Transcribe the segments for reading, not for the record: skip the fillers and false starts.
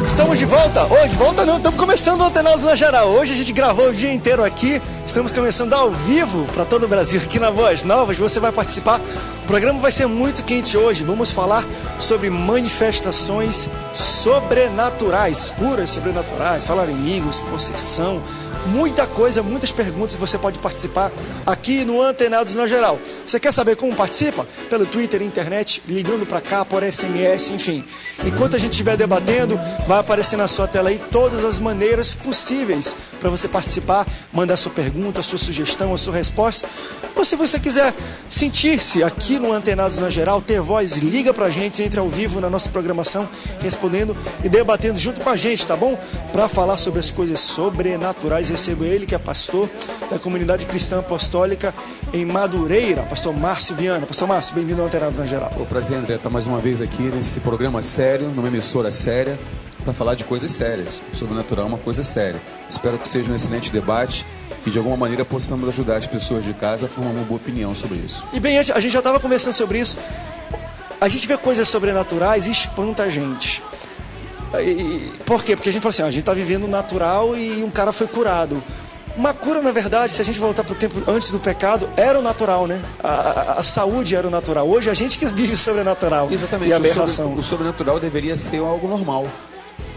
Estamos de volta, hoje, volta não, estamos começando o Antenados na Geral. Hoje a gente gravou o dia inteiro aqui, estamos começando ao vivo para todo o Brasil, aqui na Voz Novas, você vai participar. O programa vai ser muito quente hoje, vamos falar sobre manifestações sobrenaturais, curas sobrenaturais, falar em línguas, possessão, muita coisa, muitas perguntas, você pode participar aqui no Antenados na Geral. Você quer saber como participa? Pelo Twitter, internet, ligando para cá, por SMS, enfim. Enquanto a gente estiver debatendo, vai aparecer na sua tela aí todas as maneiras possíveis para você participar, mandar sua pergunta, sua sugestão, a sua resposta. Ou se você quiser sentir-se aqui no Antenados na Geral, ter voz, liga pra gente, entre ao vivo na nossa programação, respondendo e debatendo junto com a gente, tá bom? Para falar sobre as coisas sobrenaturais, recebo ele que é pastor da Comunidade Cristã Apostólica em Madureira, pastor Márcio Viana. Pastor Márcio, bem-vindo ao Antenados na Geral. O prazer, André, estar mais uma vez aqui nesse programa sério, numa emissora séria, para falar de coisas sérias. O sobrenatural é uma coisa séria. Espero que seja um excelente debate e de alguma maneira possamos ajudar as pessoas de casa a formar uma boa opinião sobre isso. E bem, a gente já estava conversando sobre isso. A gente vê coisas sobrenaturais e espanta a gente. Por quê? Porque a gente fala assim, a gente está vivendo o natural e um cara foi curado. Uma cura, na verdade, se a gente voltar para o tempo antes do pecado, era o natural, né? A saúde era o natural. Hoje a gente que vive o sobrenatural. Exatamente. E a aberração. O sobrenatural deveria ser algo normal.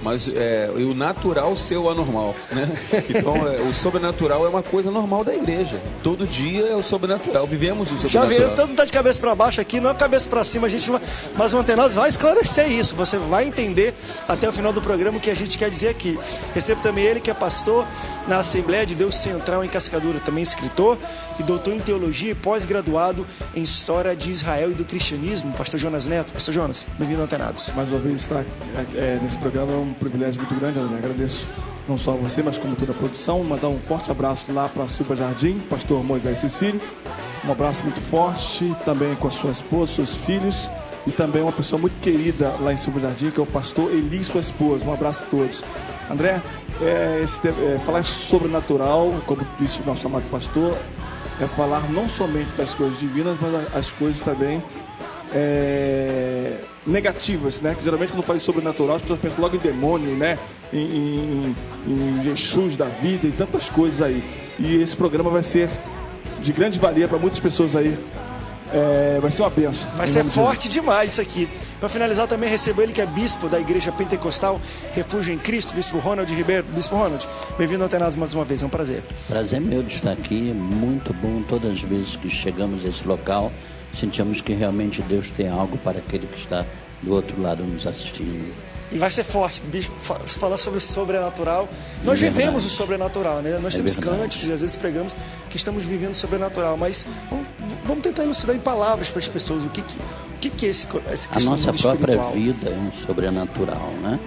Mas o natural ser o anormal, né? Então o sobrenatural é uma coisa normal da igreja. Todo dia é o sobrenatural, vivemos o sobrenatural. Já viram, todo mundo tá de cabeça para baixo aqui, não é cabeça para cima, a gente, mas o Antenados vai esclarecer isso, você vai entender até o final do programa o que a gente quer dizer aqui. Recebo também ele que é pastor na Assembleia de Deus Central em Cascadura, também escritor e doutor em teologia e pós-graduado em História de Israel e do Cristianismo, pastor Jonas Neto. Pastor Jonas, bem-vindo ao Antenados. Mais uma vez estar nesse programa é um privilégio muito grande, André. Agradeço não só a você, mas como toda a produção. Mandar um forte abraço lá para a Silva Jardim, pastor Moisés Cecílio. Um abraço muito forte, também com a sua esposa, seus filhos, e também uma pessoa muito querida lá em Silva Jardim, que é o pastor Eli, sua esposa. Um abraço a todos. André, falar sobrenatural, como disse o nosso amado pastor, é falar não somente das coisas divinas, mas as coisas também negativas, né? Que geralmente quando fala em sobrenatural as pessoas pensam logo em demônio, né? Em Jesus da vida e tantas coisas aí. E esse programa vai ser de grande valia para muitas pessoas aí. Vai ser uma bênção. Vai ser forte demais isso aqui. Para finalizar, também recebo ele que é bispo da Igreja Pentecostal Refúgio em Cristo, bispo Ronald Ribeiro. Bispo Ronald, bem-vindo ao Antenados mais uma vez, é um prazer. Prazer meu de estar aqui, muito bom. Todas as vezes que chegamos a esse local, sentimos que realmente Deus tem algo para aquele que está do outro lado nos assistindo. E vai ser forte, bicho, falar sobre o sobrenatural. Nós vivemos o sobrenatural, né? Nós temos cânticos e às vezes pregamos que estamos vivendo o sobrenatural, mas vamos tentar elucidar em palavras para as pessoas o que é esse A nossa própria espiritual. vida é um sobrenatural, né?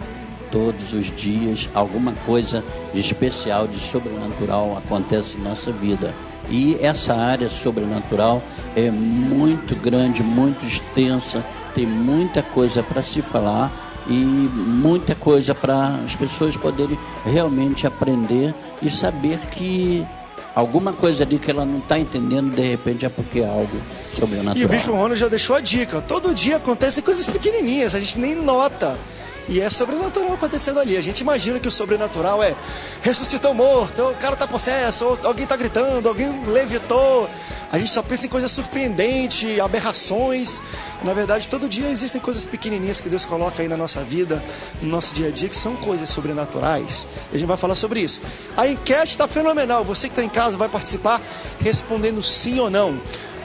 Todos os dias alguma coisa de especial, de sobrenatural acontece em nossa vida. E essa área sobrenatural é muito grande, muito extensa, tem muita coisa para se falar e muita coisa para as pessoas poderem realmente aprender e saber que alguma coisa ali que ela não está entendendo, de repente é porque é algo sobrenatural. E o Bispo Ronald já deixou a dica, todo dia acontecem coisas pequenininhas, a gente nem nota. E é sobrenatural acontecendo ali. A gente imagina que o sobrenatural é ressuscitou morto, o cara tá possesso, ou alguém tá gritando, alguém levitou. A gente só pensa em coisas surpreendentes, aberrações. Na verdade, todo dia existem coisas pequenininhas que Deus coloca aí na nossa vida, no nosso dia a dia, que são coisas sobrenaturais. E a gente vai falar sobre isso. A enquete está fenomenal. Você que está em casa vai participar respondendo sim ou não.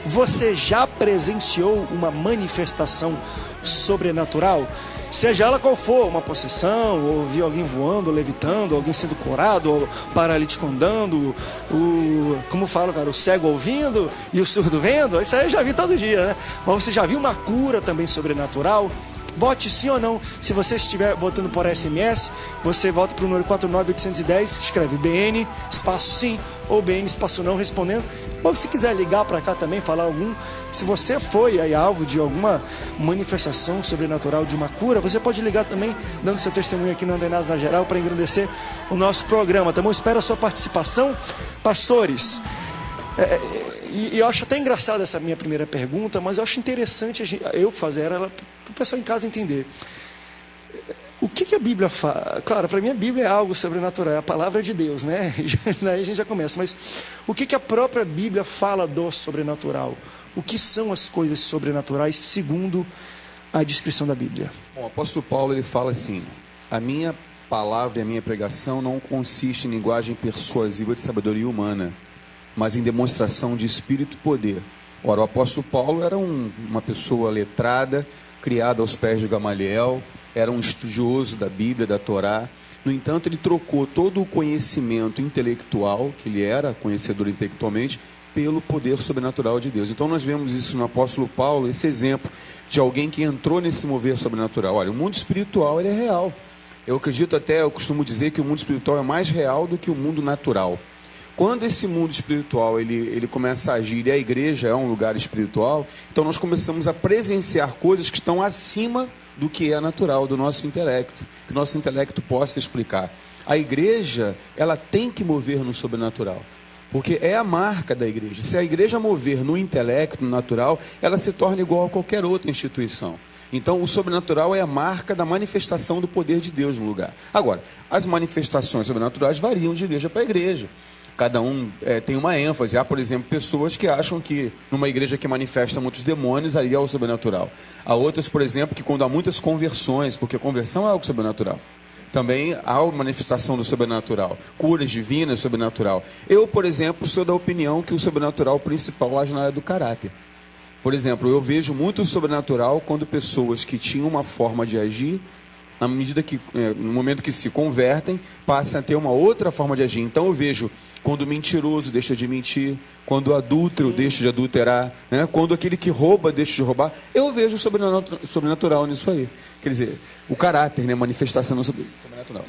Você já presenciou uma manifestação sobrenatural? Seja ela qual for, uma possessão, ou viu alguém voando, levitando, alguém sendo curado, ou paralítico andando, como fala, cara, o cego ouvindo e o surdo vendo, isso aí eu já vi todo dia, né? Mas você já viu uma cura também sobrenatural? Vote sim ou não. Se você estiver votando por SMS, você vota para o número 49810, escreve BN, espaço sim, ou BN, espaço não, respondendo. Ou se quiser ligar para cá também, falar algum. Se você foi aí alvo de alguma manifestação sobrenatural, de uma cura, você pode ligar também, dando seu testemunho aqui no Antenados na Geral, para engrandecer o nosso programa, tá bom? Espero a sua participação. Pastores, e eu acho até engraçada essa minha primeira pergunta, mas eu acho interessante eu fazer ela para o pessoal em casa entender. O que que a Bíblia fala? Claro, para mim a Bíblia é algo sobrenatural, é a palavra de Deus, né? Daí a gente já começa. Mas o que a própria Bíblia fala do sobrenatural? O que são as coisas sobrenaturais segundo a descrição da Bíblia? Bom, o apóstolo Paulo ele fala assim: a minha palavra e a minha pregação não consiste em linguagem persuasiva de sabedoria humana, mas em demonstração de espírito e poder. Ora, o apóstolo Paulo era uma pessoa letrada, criada aos pés de Gamaliel, era um estudioso da Bíblia, da Torá. No entanto, ele trocou todo o conhecimento intelectual, que ele era conhecedor intelectualmente, pelo poder sobrenatural de Deus. Então nós vemos isso no apóstolo Paulo, esse exemplo de alguém que entrou nesse mover sobrenatural. Olha, o mundo espiritual ele é real. Eu acredito até, eu costumo dizer que o mundo espiritual é mais real do que o mundo natural. Quando esse mundo espiritual ele começa a agir e a igreja é um lugar espiritual, então nós começamos a presenciar coisas que estão acima do que é natural, do nosso intelecto, que o nosso intelecto possa explicar. A igreja, ela tem que mover no sobrenatural, porque é a marca da igreja. Se a igreja mover no intelecto, no natural, ela se torna igual a qualquer outra instituição. Então, o sobrenatural é a marca da manifestação do poder de Deus no lugar. Agora, as manifestações sobrenaturais variam de igreja para igreja. Cada um tem uma ênfase. Há, por exemplo, pessoas que acham que numa igreja que manifesta muitos demônios, ali é o sobrenatural. Há outras, por exemplo, que quando há muitas conversões, porque a conversão é algo sobrenatural, também há uma manifestação do sobrenatural, curas divinas, sobrenatural. Eu, por exemplo, sou da opinião que o sobrenatural principal age na área do caráter. Por exemplo, eu vejo muito sobrenatural quando pessoas que tinham uma forma de agir, na medida que, no momento que se convertem, passam a ter uma outra forma de agir. Então eu vejo quando o mentiroso deixa de mentir, quando o adúltero deixa de adulterar, né? Quando aquele que rouba deixa de roubar. Eu vejo o sobrenatural nisso aí. Quer dizer, o caráter, né? Manifestação do sobrenatural.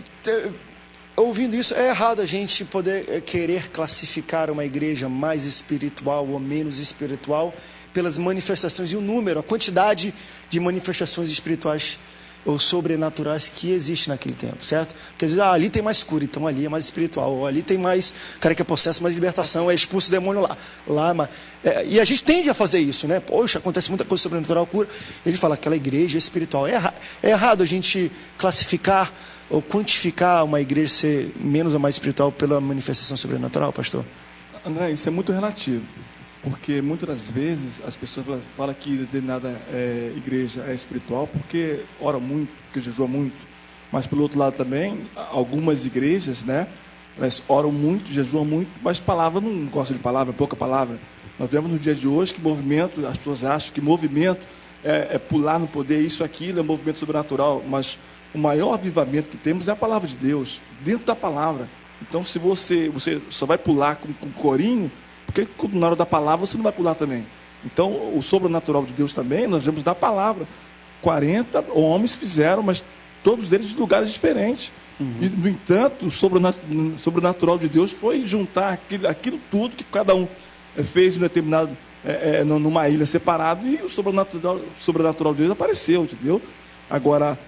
Ouvindo isso, é errado a gente poder querer classificar uma igreja mais espiritual ou menos espiritual pelas manifestações e o número, a quantidade de manifestações espirituais ou sobrenaturais que existe naquele tempo, certo? Porque às vezes, ali tem mais cura, então ali é mais espiritual, ou ali tem mais cara que é possesso, mais libertação, é expulso o demônio lá. E a gente tende a fazer isso, né? Poxa, acontece muita coisa sobrenatural, cura. Ele fala aquela igreja é espiritual. É errado a gente classificar ou quantificar uma igreja ser menos ou mais espiritual pela manifestação sobrenatural, pastor? André, isso é muito relativo. Porque muitas das vezes as pessoas falam que determinada igreja é espiritual porque ora muito, porque jejua muito. Mas pelo outro lado também, algumas igrejas, né, elas oram muito, jejuam muito, mas palavra não gosta de palavra, pouca palavra. Nós vemos no dia de hoje que movimento, as pessoas acham que movimento é pular no poder, isso, aquilo, é movimento sobrenatural. Mas o maior avivamento que temos é a palavra de Deus, dentro da palavra. Então se você só vai pular com corinho, porque na hora da palavra você não vai pular também. Então, o sobrenatural de Deus também, nós vemos da palavra. 40 homens fizeram, mas todos eles de lugares diferentes. E, no entanto, o sobrenatural de Deus foi juntar aquilo tudo que cada um fez em um determinado, numa ilha separada, e o sobrenatural de Deus apareceu, entendeu? Agora,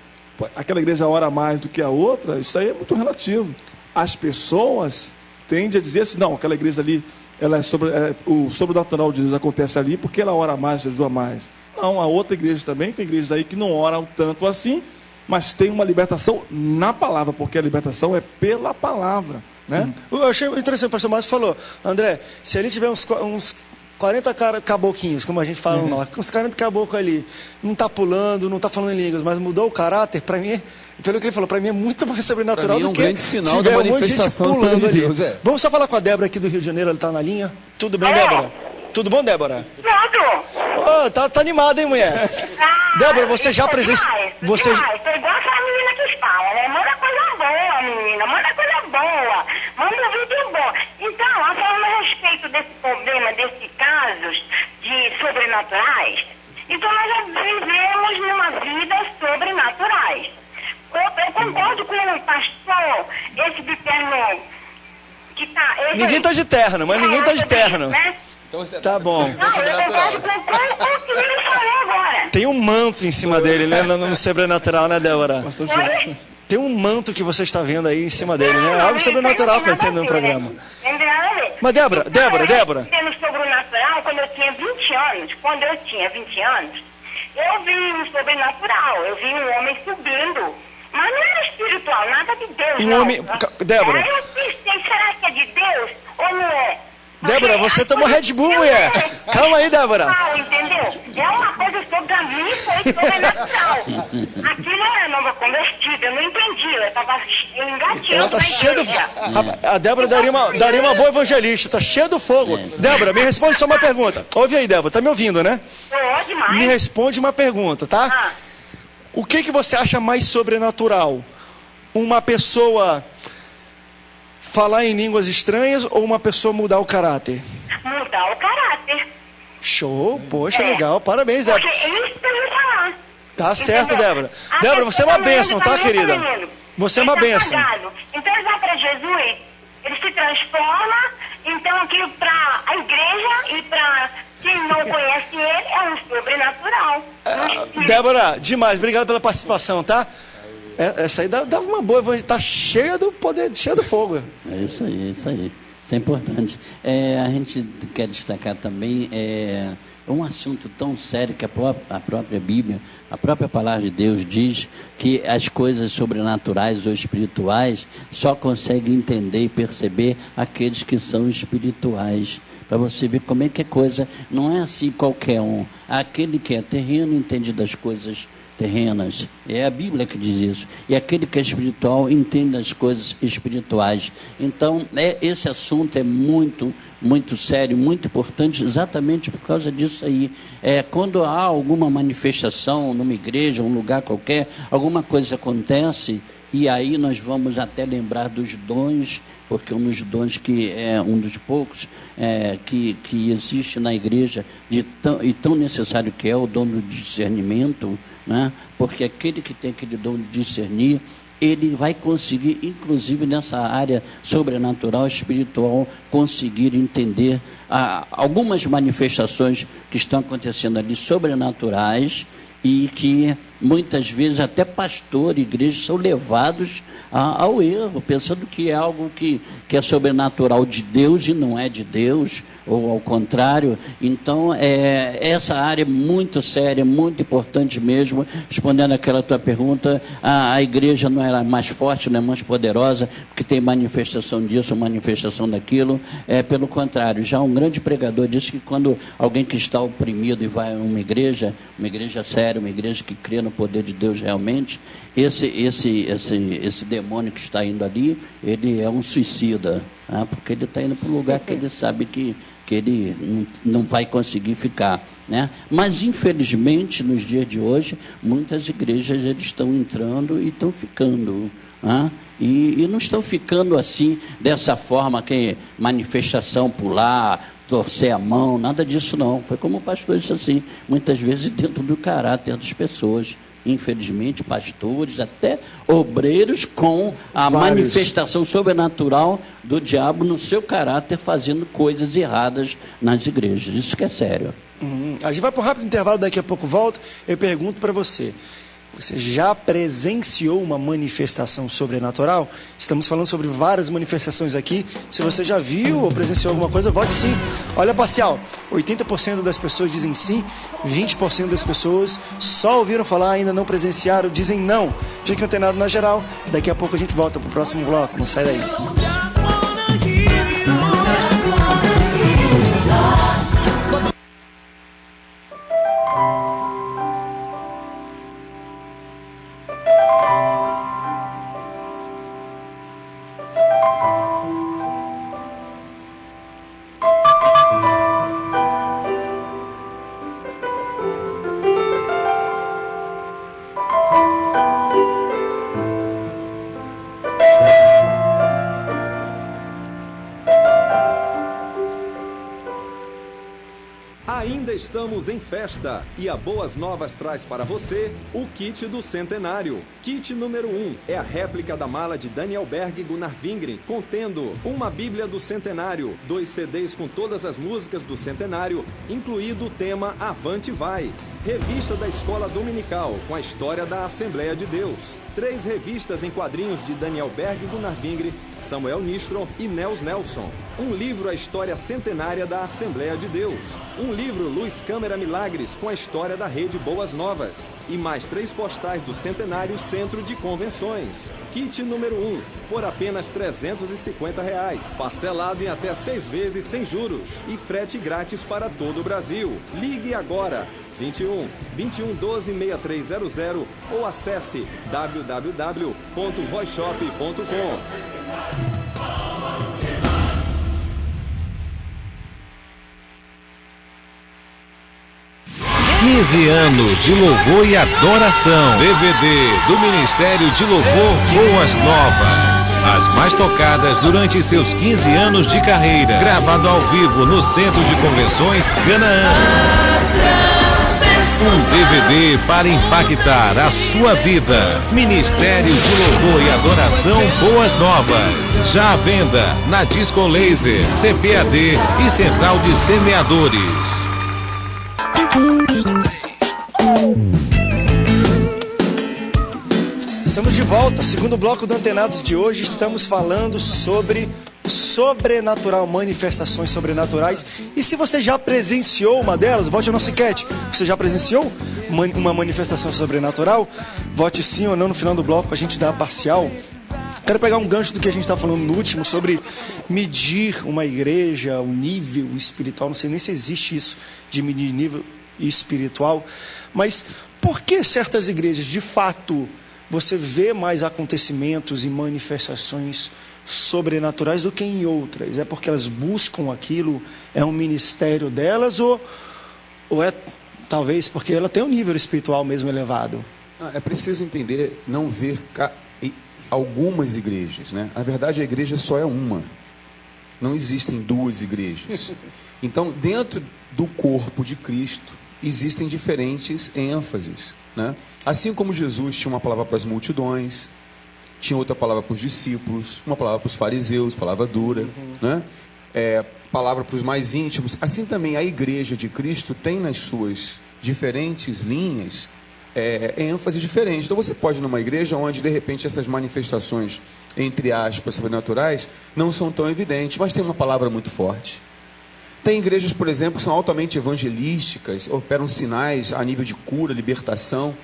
aquela igreja ora mais do que a outra, isso aí é muito relativo. As pessoas tendem a dizer assim, não, aquela igreja ali, o sobrenatural de Deus acontece ali porque ela ora mais, jejua mais. Não, a outra igreja também, tem igrejas aí que não oram tanto assim, mas tem uma libertação na palavra, porque a libertação é pela palavra, né? Eu achei interessante, o pastor Márcio falou, André, se ali tiver uns 40 caboquinhos, como a gente fala no norte, uns 40 caboclos ali, não está pulando, não está falando em línguas, mas mudou o caráter, para mim, pelo que ele falou, para mim é muito mais sobrenatural do que um grande sinal da manifestação um monte de gente pulando ali. Deus, Vamos só falar com a Débora aqui do Rio de Janeiro, ela está na linha. Tudo bem, Débora? Tudo bom, Débora? Tudo. Tá animada, hein, mulher? Débora, você já presenciou... Você... Tô igual aquela menina que fala, né? Manda coisa boa, menina, manda coisa boa, manda um vídeo bom. Então, falando a respeito desse problema, desses casos de sobrenaturais, então nós já vivemos numa vida sobrenaturais. Eu concordo com o pastor, esse de terno que tá... Ninguém tá de terno, mas ninguém tá de terno. Né? Então, tá bom. Não, eu concordo com o que ele falou agora. Tem um manto em cima dele, né? No sobrenatural, né, Débora? Oi? Tem um manto que você está vendo aí em cima dele, né? Algo sobrenatural acontecendo no programa. Não tem nada a ver. Mas, Débora. No sobrenatural, quando eu tinha 20 anos, eu vi um sobrenatural. Eu vi um homem subindo Mas não era espiritual, nada de Deus. Um não. homem... Débora. Aí eu pensei, será que é de Deus ou não é? Débora, você tomou Red Bull, mulher. Calma aí, Débora. Entendeu? É uma coisa sobre a mim, foi sobrenatural. Aquilo era nova convertida, eu não entendi. Eu engatinhei. Ela tá cheia do... A Débora daria uma boa evangelista, tá cheia do fogo. Débora, me responde só uma pergunta. Ouve aí, Débora, tá me ouvindo, né? Tô demais. Me responde uma pergunta, tá? O que você acha mais sobrenatural? Uma pessoa falar em línguas estranhas ou uma pessoa mudar o caráter? Mudar o caráter. Show, poxa, legal, parabéns, Débora. Porque é isso que eu ia falar. Tá certo, Entendeu? Débora. Débora, você é uma bênção, tá, querida? Você é uma bênção. Então ele vai para Jesus, ele se transforma, então aquilo para a igreja e para quem não conhece ele é um sobrenatural. Débora, demais, obrigado pela participação, tá? Essa aí dava uma boa, tá cheia do poder, cheia do fogo. É isso aí, isso aí. Isso é importante. A gente quer destacar também um assunto tão sério que a própria Bíblia, a própria palavra de Deus diz que as coisas sobrenaturais ou espirituais só conseguem entender e perceber aqueles que são espirituais. Para você ver como é que é coisa, não é assim qualquer um. Aquele que é terreno entende das coisas terrenas, é a Bíblia que diz isso, e aquele que é espiritual entende as coisas espirituais. Então esse assunto é muito, muito sério, muito importante, exatamente por causa disso aí. Quando há alguma manifestação numa igreja, um lugar qualquer, alguma coisa acontece, e aí nós vamos até lembrar dos dons, porque um dos dons que é um dos poucos que existe na igreja e tão necessário que é o dom do discernimento, né? Porque aquele que tem aquele dom de discernir, ele vai conseguir, inclusive nessa área sobrenatural, espiritual, conseguir entender algumas manifestações que estão acontecendo ali, sobrenaturais, e que muitas vezes até pastor e igreja são levados ao erro, pensando que é algo que é sobrenatural de Deus e não é de Deus, ou ao contrário. Então, essa área é muito séria, muito importante mesmo. Respondendo aquela tua pergunta, a igreja não é mais forte, não é mais poderosa, porque tem manifestação disso, manifestação daquilo. Pelo contrário, já um grande pregador disse que quando alguém que está oprimido e vai a uma igreja séria, uma igreja que crê no poder de Deus realmente, esse demônio que está indo ali, ele é um suicida, porque ele está indo para um lugar que ele sabe que ele não vai conseguir ficar, né? Mas infelizmente nos dias de hoje muitas igrejas eles estão entrando e estão ficando, e não estão ficando assim dessa forma, que manifestação, pular, torcer a mão, nada disso não. Foi como o pastor disse assim, muitas vezes dentro do caráter das pessoas. Infelizmente, pastores, até obreiros, com a manifestação sobrenatural do diabo no seu caráter, fazendo coisas erradas nas igrejas. Isso que é sério. A gente vai para um rápido intervalo, daqui a pouco volto. Eu pergunto para você. Você já presenciou uma manifestação sobrenatural? Estamos falando sobre várias manifestações aqui. Se você já viu ou presenciou alguma coisa, vote sim. Olha, parcial, 80% das pessoas dizem sim, 20% das pessoas só ouviram falar, ainda não presenciaram, dizem não. Fique antenado na geral. Daqui a pouco a gente volta para o próximo bloco. Não sai daí. Ainda estamos em festa e a Boas Novas traz para você o kit do centenário. Kit número 1 é a réplica da mala de Daniel Berg e Gunnar Wingren, contendo uma Bíblia do Centenário, 2 CDs com todas as músicas do Centenário, incluído o tema Avante Vai, revista da Escola Dominical com a história da Assembleia de Deus, 3 revistas em quadrinhos de Daniel Berg e Gunnar Wingren, Samuel Nistron e Nels Nelson, um livro A História Centenária da Assembleia de Deus, um livro Luz mais câmera milagres com a história da rede Boas Novas. E mais 3 postais do Centenário Centro de Convenções. Kit número 1, por apenas R$350. Parcelado em até 6 vezes sem juros. E frete grátis para todo o Brasil. Ligue agora. 21 12 6300 ou acesse www.voishop.com. 15 anos de louvor e adoração. DVD do Ministério de Louvor Boas Novas. As mais tocadas durante seus 15 anos de carreira. Gravado ao vivo no Centro de Convenções Canaã. Um DVD para impactar a sua vida. Ministério de Louvor e Adoração Boas Novas. Já à venda na Disco Laser, CPAD e Central de Semeadores. Estamos de volta, segundo bloco do Antenados de hoje. Estamos falando sobre o sobrenatural, manifestações sobrenaturais. E se você já presenciou uma delas, vote a nossa enquete. Você já presenciou uma manifestação sobrenatural? Vote sim ou não. No final do bloco a gente dá a parcial. Quero pegar um gancho do que a gente está falando no último, sobre medir uma igreja, o nível espiritual. Não sei nem se existe isso, de medir nível espiritual. Mas por que certas igrejas, de fato, você vê mais acontecimentos e manifestações sobrenaturais do que em outras? É porque elas buscam aquilo, é um ministério delas, ou é talvez porque ela tem um nível espiritual mesmo elevado? É preciso entender, não ver algumas igrejas, né? Na verdade, a igreja só é uma. Não existem 2 igrejas. Então, dentro do corpo de Cristo, existem diferentes ênfases, né? Assim como Jesus tinha uma palavra para as multidões, tinha outra palavra para os discípulos, uma palavra para os fariseus, palavra dura, né? Palavra para os mais íntimos. Assim também a igreja de Cristo tem nas suas diferentes linhas ênfase diferente. Então você pode ir numa igreja onde de repente essas manifestações, entre aspas, sobrenaturais, não são tão evidentes, mas tem uma palavra muito forte. Tem igrejas, por exemplo, que são altamente evangelísticas, operam sinais a nível de cura, libertação,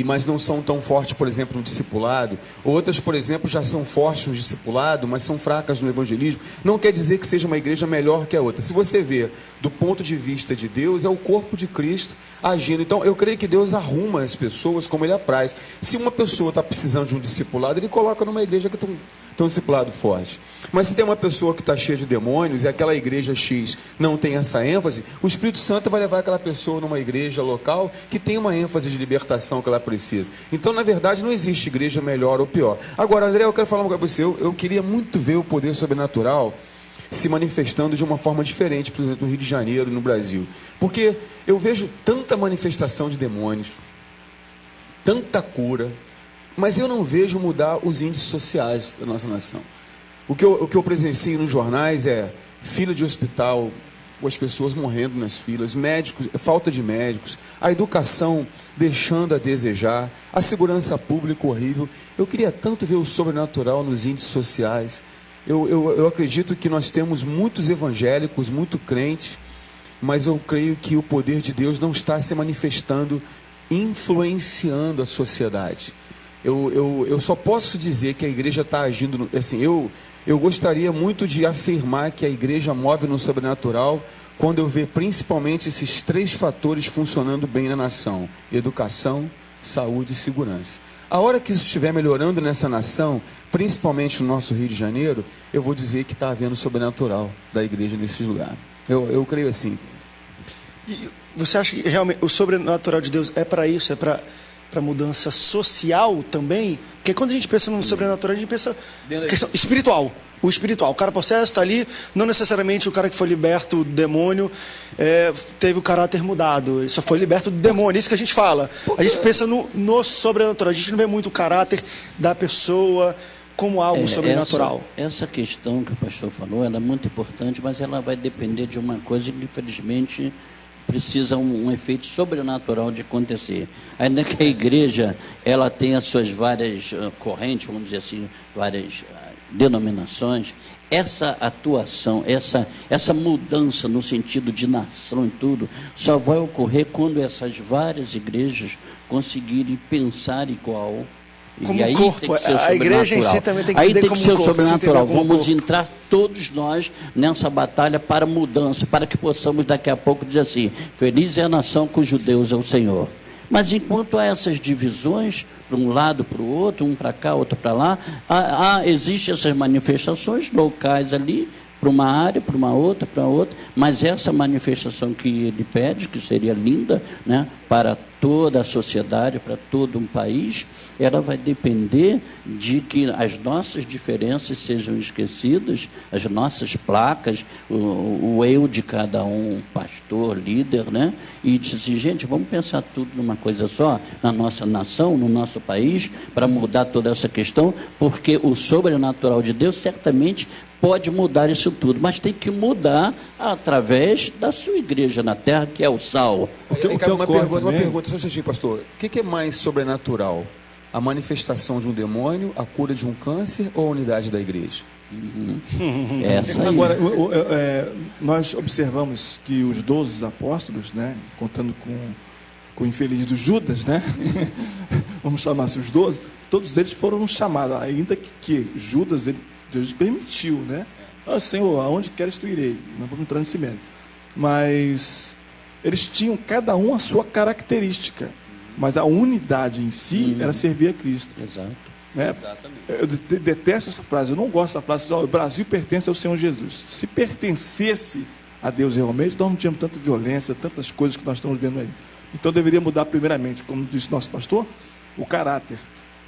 mas não são tão fortes, por exemplo, no discipulado. Outras, por exemplo, já são fortes no discipulado, mas são fracas no evangelismo. Não quer dizer que seja uma igreja melhor que a outra. Se você vê do ponto de vista de Deus, é o corpo de Cristo agindo. Então, eu creio que Deus arruma as pessoas como Ele apraz. Se uma pessoa está precisando de um discipulado, Ele coloca numa igreja que tem um discipulado forte. Mas se tem uma pessoa que está cheia de demônios e aquela igreja X não tem essa ênfase, o Espírito Santo vai levar aquela pessoa numa igreja local que tem uma ênfase de libertação que ela precisa. Então, na verdade, não existe igreja melhor ou pior. Agora, André, eu quero falar uma coisa para você. Eu queria muito ver o poder sobrenatural se manifestando de uma forma diferente, por exemplo, no Rio de Janeiro, no Brasil. Porque eu vejo tanta manifestação de demônios, tanta cura, mas eu não vejo mudar os índices sociais da nossa nação. O que eu presencio nos jornais é fila de hospital, as pessoas morrendo nas filas, médicos, falta de médicos, a educação deixando a desejar, a segurança pública horrível. Eu queria tanto ver o sobrenatural nos índices sociais. Eu acredito que nós temos muitos evangélicos, muito crentes, mas eu creio que o poder de Deus não está se manifestando, influenciando a sociedade. Eu só posso dizer que a igreja está agindo, assim, eu gostaria muito de afirmar que a igreja move no sobrenatural quando eu ver principalmente esses 3 fatores funcionando bem na nação: educação, saúde e segurança. A hora que isso estiver melhorando nessa nação, principalmente no nosso Rio de Janeiro, eu vou dizer que está havendo sobrenatural da igreja nesses lugares. Eu creio assim. E você acha que realmente o sobrenatural de Deus é para isso? É para mudança social também? Porque quando a gente pensa no sobrenatural, a gente pensa na questão espiritual. O espiritual, o cara possesso está ali, não necessariamente o cara que foi liberto do demônio teve o caráter mudado, ele só foi liberto do demônio, isso que a gente fala. A gente pensa no sobrenatural, a gente não vê muito o caráter da pessoa como algo sobrenatural. Essa questão que o pastor falou, ela é muito importante, mas ela vai depender de uma coisa que, infelizmente, precisa um efeito sobrenatural de acontecer. Ainda que a igreja ela tenha suas várias correntes, vamos dizer assim, várias denominações, essa atuação, essa mudança no sentido de nação e tudo, só vai ocorrer quando essas várias igrejas conseguirem pensar igual. Como e aí corpo, tem que ser a igreja em si também tem que aí entender tem como que ser o corpo, sobrenatural. Vamos corpo. entrar todos nós nessa batalha para mudança, para que possamos daqui a pouco dizer assim: feliz é a nação cujo Deus é o Senhor. Mas enquanto há essas divisões, para um lado, para o outro, um para cá, outro para lá, existem essas manifestações locais ali, para uma área, para uma outra, mas essa manifestação que ele pede, que seria linda, né, para toda a sociedade, para todo um país, ela vai depender de que as nossas diferenças sejam esquecidas, as nossas placas, o eu de cada um, pastor, líder, né? E dizer assim, gente, vamos pensar tudo numa coisa só, na nossa nação, no nosso país, para mudar toda essa questão, porque o sobrenatural de Deus certamente pode mudar isso tudo, mas tem que mudar através da sua igreja na terra, que é o sal. Uma pergunta, só um instantinho, pastor. O que é mais sobrenatural? A manifestação de um demônio, a cura de um câncer ou a unidade da igreja? Essa aí. Agora, nós observamos que os 12 apóstolos, né, contando com o infeliz do Judas, né, vamos chamar assim os 12, todos eles foram chamados, ainda que Judas, Deus permitiu, né? Senhor, aonde queres tu irei? Não vamos entrar nesse mérito. Mas eles tinham cada um a sua característica, mas a unidade em si era servir a Cristo. Exato. Né? Exatamente. Eu detesto essa frase, eu não gosto dessa frase, o Brasil pertence ao Senhor Jesus. Se pertencesse a Deus realmente, nós não tínhamos tanta violência, tantas coisas que nós estamos vendo aí. Então deveria mudar primeiramente, como disse nosso pastor, o caráter.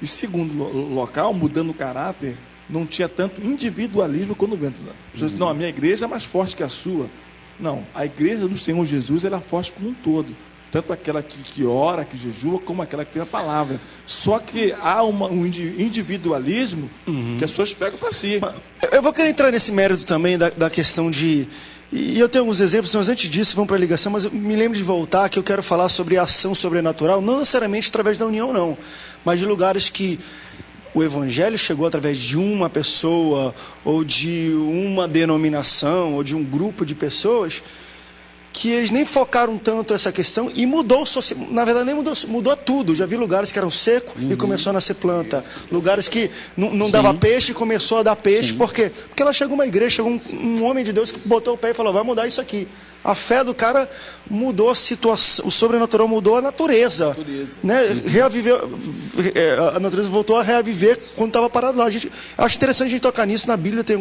E segundo local, mudando o caráter, não tinha tanto individualismo quando vendo. Não, a minha igreja é mais forte que a sua. Não, a igreja do Senhor Jesus ela é forte como um todo. Tanto aquela que ora, que jejua, como aquela que tem a palavra. Só que há um individualismo que as pessoas pegam para si. Eu vou querer entrar nesse mérito também da questão de... E eu tenho alguns exemplos, mas antes disso, vamos para a ligação, mas eu me lembro de voltar que eu quero falar sobre a ação sobrenatural, não necessariamente através da união, não, mas de lugares que o evangelho chegou através de uma pessoa, ou de uma denominação, ou de um grupo de pessoas, que eles nem focaram tanto essa questão e mudou, na verdade nem mudou tudo. Já vi lugares que eram secos e começou a nascer planta. Lugares que não dava peixe e começou a dar peixe. Por quê? Porque lá chegou uma igreja, chegou um homem de Deus que botou o pé e falou, vai mudar isso aqui. A fé do cara mudou a situação, o sobrenatural mudou a natureza. Né? Reaviveu, a natureza voltou a reaviver quando estava parado lá. Acho interessante a gente tocar nisso, na Bíblia tem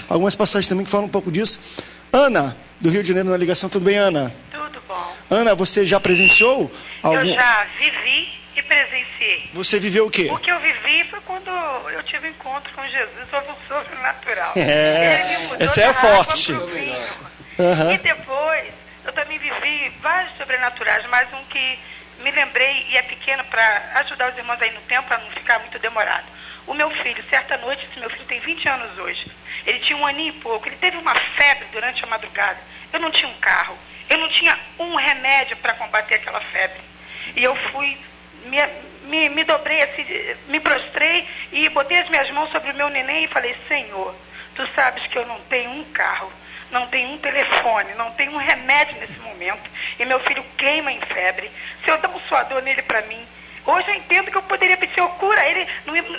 algumas passagens também que falam um pouco disso. Ana, do Rio de Janeiro, na ligação, tudo bem, Ana? Tudo bom. Ana, você já presenciou algum... Eu já vivi e presenciei. Você viveu o quê? O que eu vivi foi quando eu tive um encontro com Jesus, houve um sobrenatural. Ele me mudou. Essa é forte. E depois, eu também vivi vários sobrenaturais, mas um que me lembrei, e é pequeno para ajudar os irmãos aí no tempo, para não ficar muito demorado. O meu filho, certa noite, esse meu filho tem 20 anos hoje, ele tinha 1 ano e pouco, ele teve uma febre durante a madrugada. Eu não tinha um carro, eu não tinha um remédio para combater aquela febre. E eu fui, me dobrei assim, me prostrei e botei as minhas mãos sobre o meu neném e falei, Senhor, tu sabes que eu não tenho um carro, não tenho um telefone, não tenho um remédio nesse momento, e meu filho queima em febre. Se eu dar um suador nele para mim, hoje eu entendo que eu poderia pedir, eu cura ele,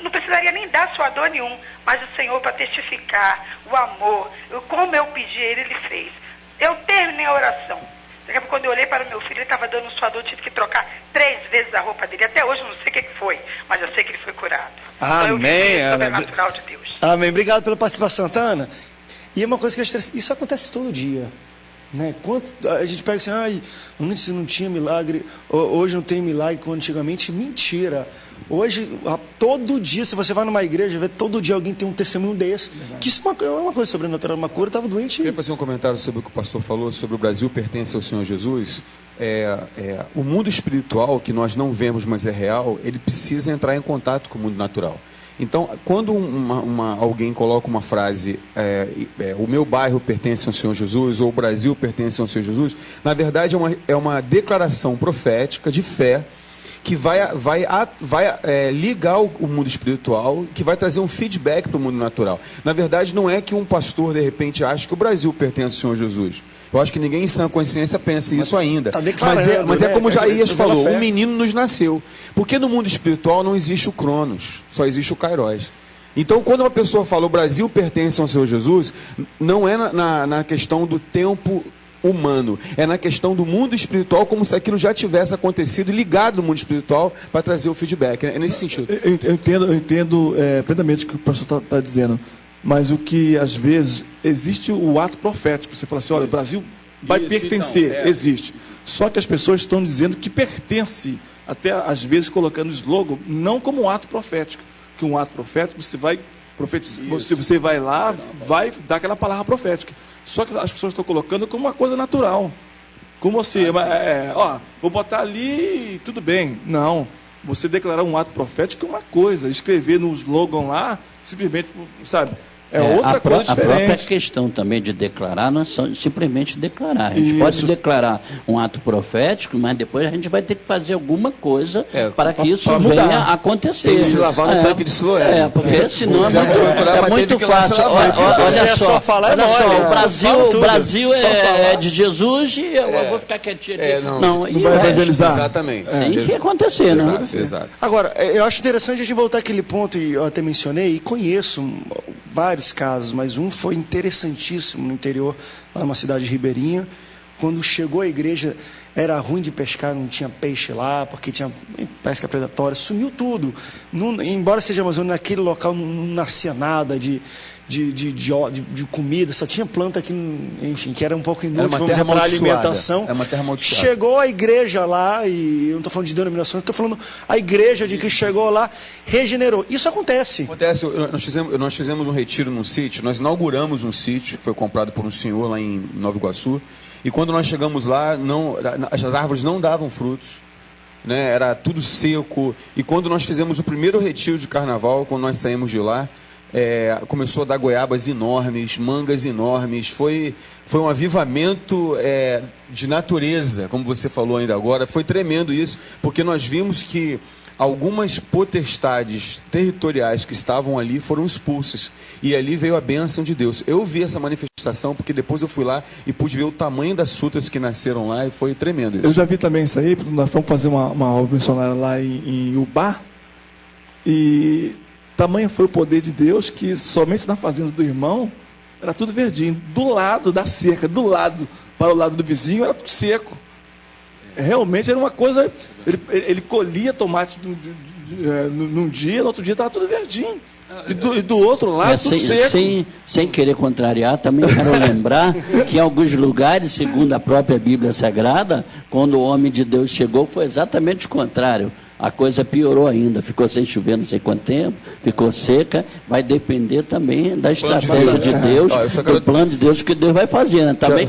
não precisaria nem dar suador nenhum, mas o Senhor, para testificar o amor, como eu pedi ele fez. Eu terminei a oração. Daqui a pouco, quando eu olhei para o meu filho, ele estava dando um suador, eu tive que trocar 3 vezes a roupa dele. Até hoje eu não sei o que foi, mas eu sei que ele foi curado. Amém, então, sobrenatural de Deus. Amém. Obrigado pela participação, Ana. E é uma coisa que eu acho, isso acontece todo dia. Né? Quanto a gente pega assim, antes não tinha milagre, hoje não tem milagre como antigamente. Mentira. Hoje, todo dia, se você vai numa igreja, vê todo dia alguém tem um testemunho desse. Que isso é uma coisa sobrenatural, uma cura, estava doente. Eu queria fazer um comentário sobre o que o pastor falou, sobre o Brasil pertence ao Senhor Jesus. O mundo espiritual, que nós não vemos, mas é real, ele precisa entrar em contato com o mundo natural. Então, quando alguém coloca uma frase, o meu bairro pertence ao Senhor Jesus, ou o Brasil pertence ao Senhor Jesus, na verdade é uma declaração profética de fé, que vai ligar o mundo espiritual, que vai trazer um feedback para o mundo natural. Na verdade, não é que um pastor, de repente, acha que o Brasil pertence ao Senhor Jesus. Eu acho que ninguém em sã consciência pensa isso ainda. Tá mas é como Jaías falou, um menino nos nasceu. Porque no mundo espiritual não existe o Cronos, só existe o Kairos. Então, quando uma pessoa fala o Brasil pertence ao Senhor Jesus, não é na questão do tempo humano, é na questão do mundo espiritual, como se aquilo já tivesse acontecido e ligado no mundo espiritual para trazer o feedback. É nesse sentido. Eu entendo plenamente o que o pastor está dizendo, mas o que às vezes existe o ato profético. Você fala assim, olha, o Brasil vai pertencer, então, existe. Só que as pessoas estão dizendo que pertence, até às vezes colocando slogan, não como um ato profético, que um ato profético você vai profetizar, você vai lá, vai dar aquela palavra profética. Só que as pessoas estão colocando como uma coisa natural. Como você, vou botar ali, tudo bem. Não, você declarar um ato profético é uma coisa, escrever no slogan lá, simplesmente, sabe, outra coisa diferente. A própria questão também de declarar não é simplesmente declarar. A gente pode declarar um ato profético, mas depois a gente vai ter que fazer alguma coisa para que isso venha a acontecer. Tem que se lavar no tanque de Siloé. Porque senão é muito fácil. Olha só, o Brasil é de Jesus e eu vou ficar quietinho aqui. Não vai evangelizar. Exatamente. Tem que acontecer, né? Exato. Agora, eu acho interessante a gente voltar àquele ponto, e eu até mencionei, e conheço vários casos, mas um foi interessantíssimo no interior, lá numa cidade ribeirinha. Quando chegou a igreja, era ruim de pescar, não tinha peixe lá, porque tinha pesca predatória, sumiu tudo. Embora seja Amazônia, naquele local não nascia nada de comida, só tinha planta que, enfim, que era um pouco inútil, vamos dizer, para alimentação. É uma terra amaldiçoada. Chegou a igreja lá, e eu não estou falando de denominação, estou falando a igreja de que chegou lá, regenerou. Isso acontece. Nós fizemos um retiro num sítio, nós inauguramos um sítio que foi comprado por um senhor lá em Nova Iguaçu, e quando nós chegamos lá, as árvores não davam frutos, né? Era tudo seco, e quando nós fizemos o primeiro retiro de carnaval, quando nós saímos de lá, começou a dar goiabas enormes, mangas enormes, foi um avivamento de natureza, como você falou ainda agora, foi tremendo isso, porque nós vimos que algumas potestades territoriais que estavam ali foram expulsas, e ali veio a bênção de Deus. Eu vi essa manifestação, porque depois eu fui lá e pude ver o tamanho das frutas que nasceram lá, e foi tremendo isso. Eu já vi também isso aí, nós fomos fazer uma obra missionária lá em Ubá, e tamanho foi o poder de Deus que somente na fazenda do irmão era tudo verdinho, do lado da cerca, do lado para o lado do vizinho era tudo seco. Realmente era uma coisa, ele colhia tomate num dia, no outro dia estava tudo verdinho. E do outro lado, tudo seco. Sem querer contrariar, também quero lembrar que em alguns lugares, segundo a própria Bíblia Sagrada, quando o homem de Deus chegou, foi exatamente o contrário. A coisa piorou ainda, ficou sem chover não sei quanto tempo, ficou seca, vai depender também da estratégia de Deus, do plano de Deus que Deus vai fazer. Né? Também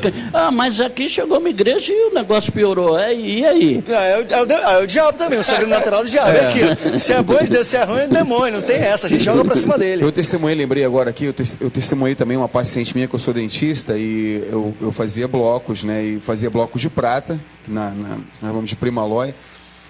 mas aqui chegou uma igreja e o negócio piorou, e aí? É o diabo também, o sobrenatural do diabo, é aquilo. Se é bom de Deus, se é ruim é demônio, não tem essa, a gente joga pra cima dele. Eu testemunhei, lembrei agora aqui, eu testemunhei também uma paciente minha, que eu sou dentista, e eu fazia blocos, né, e fazia blocos de prata, nós vamos de Primalói.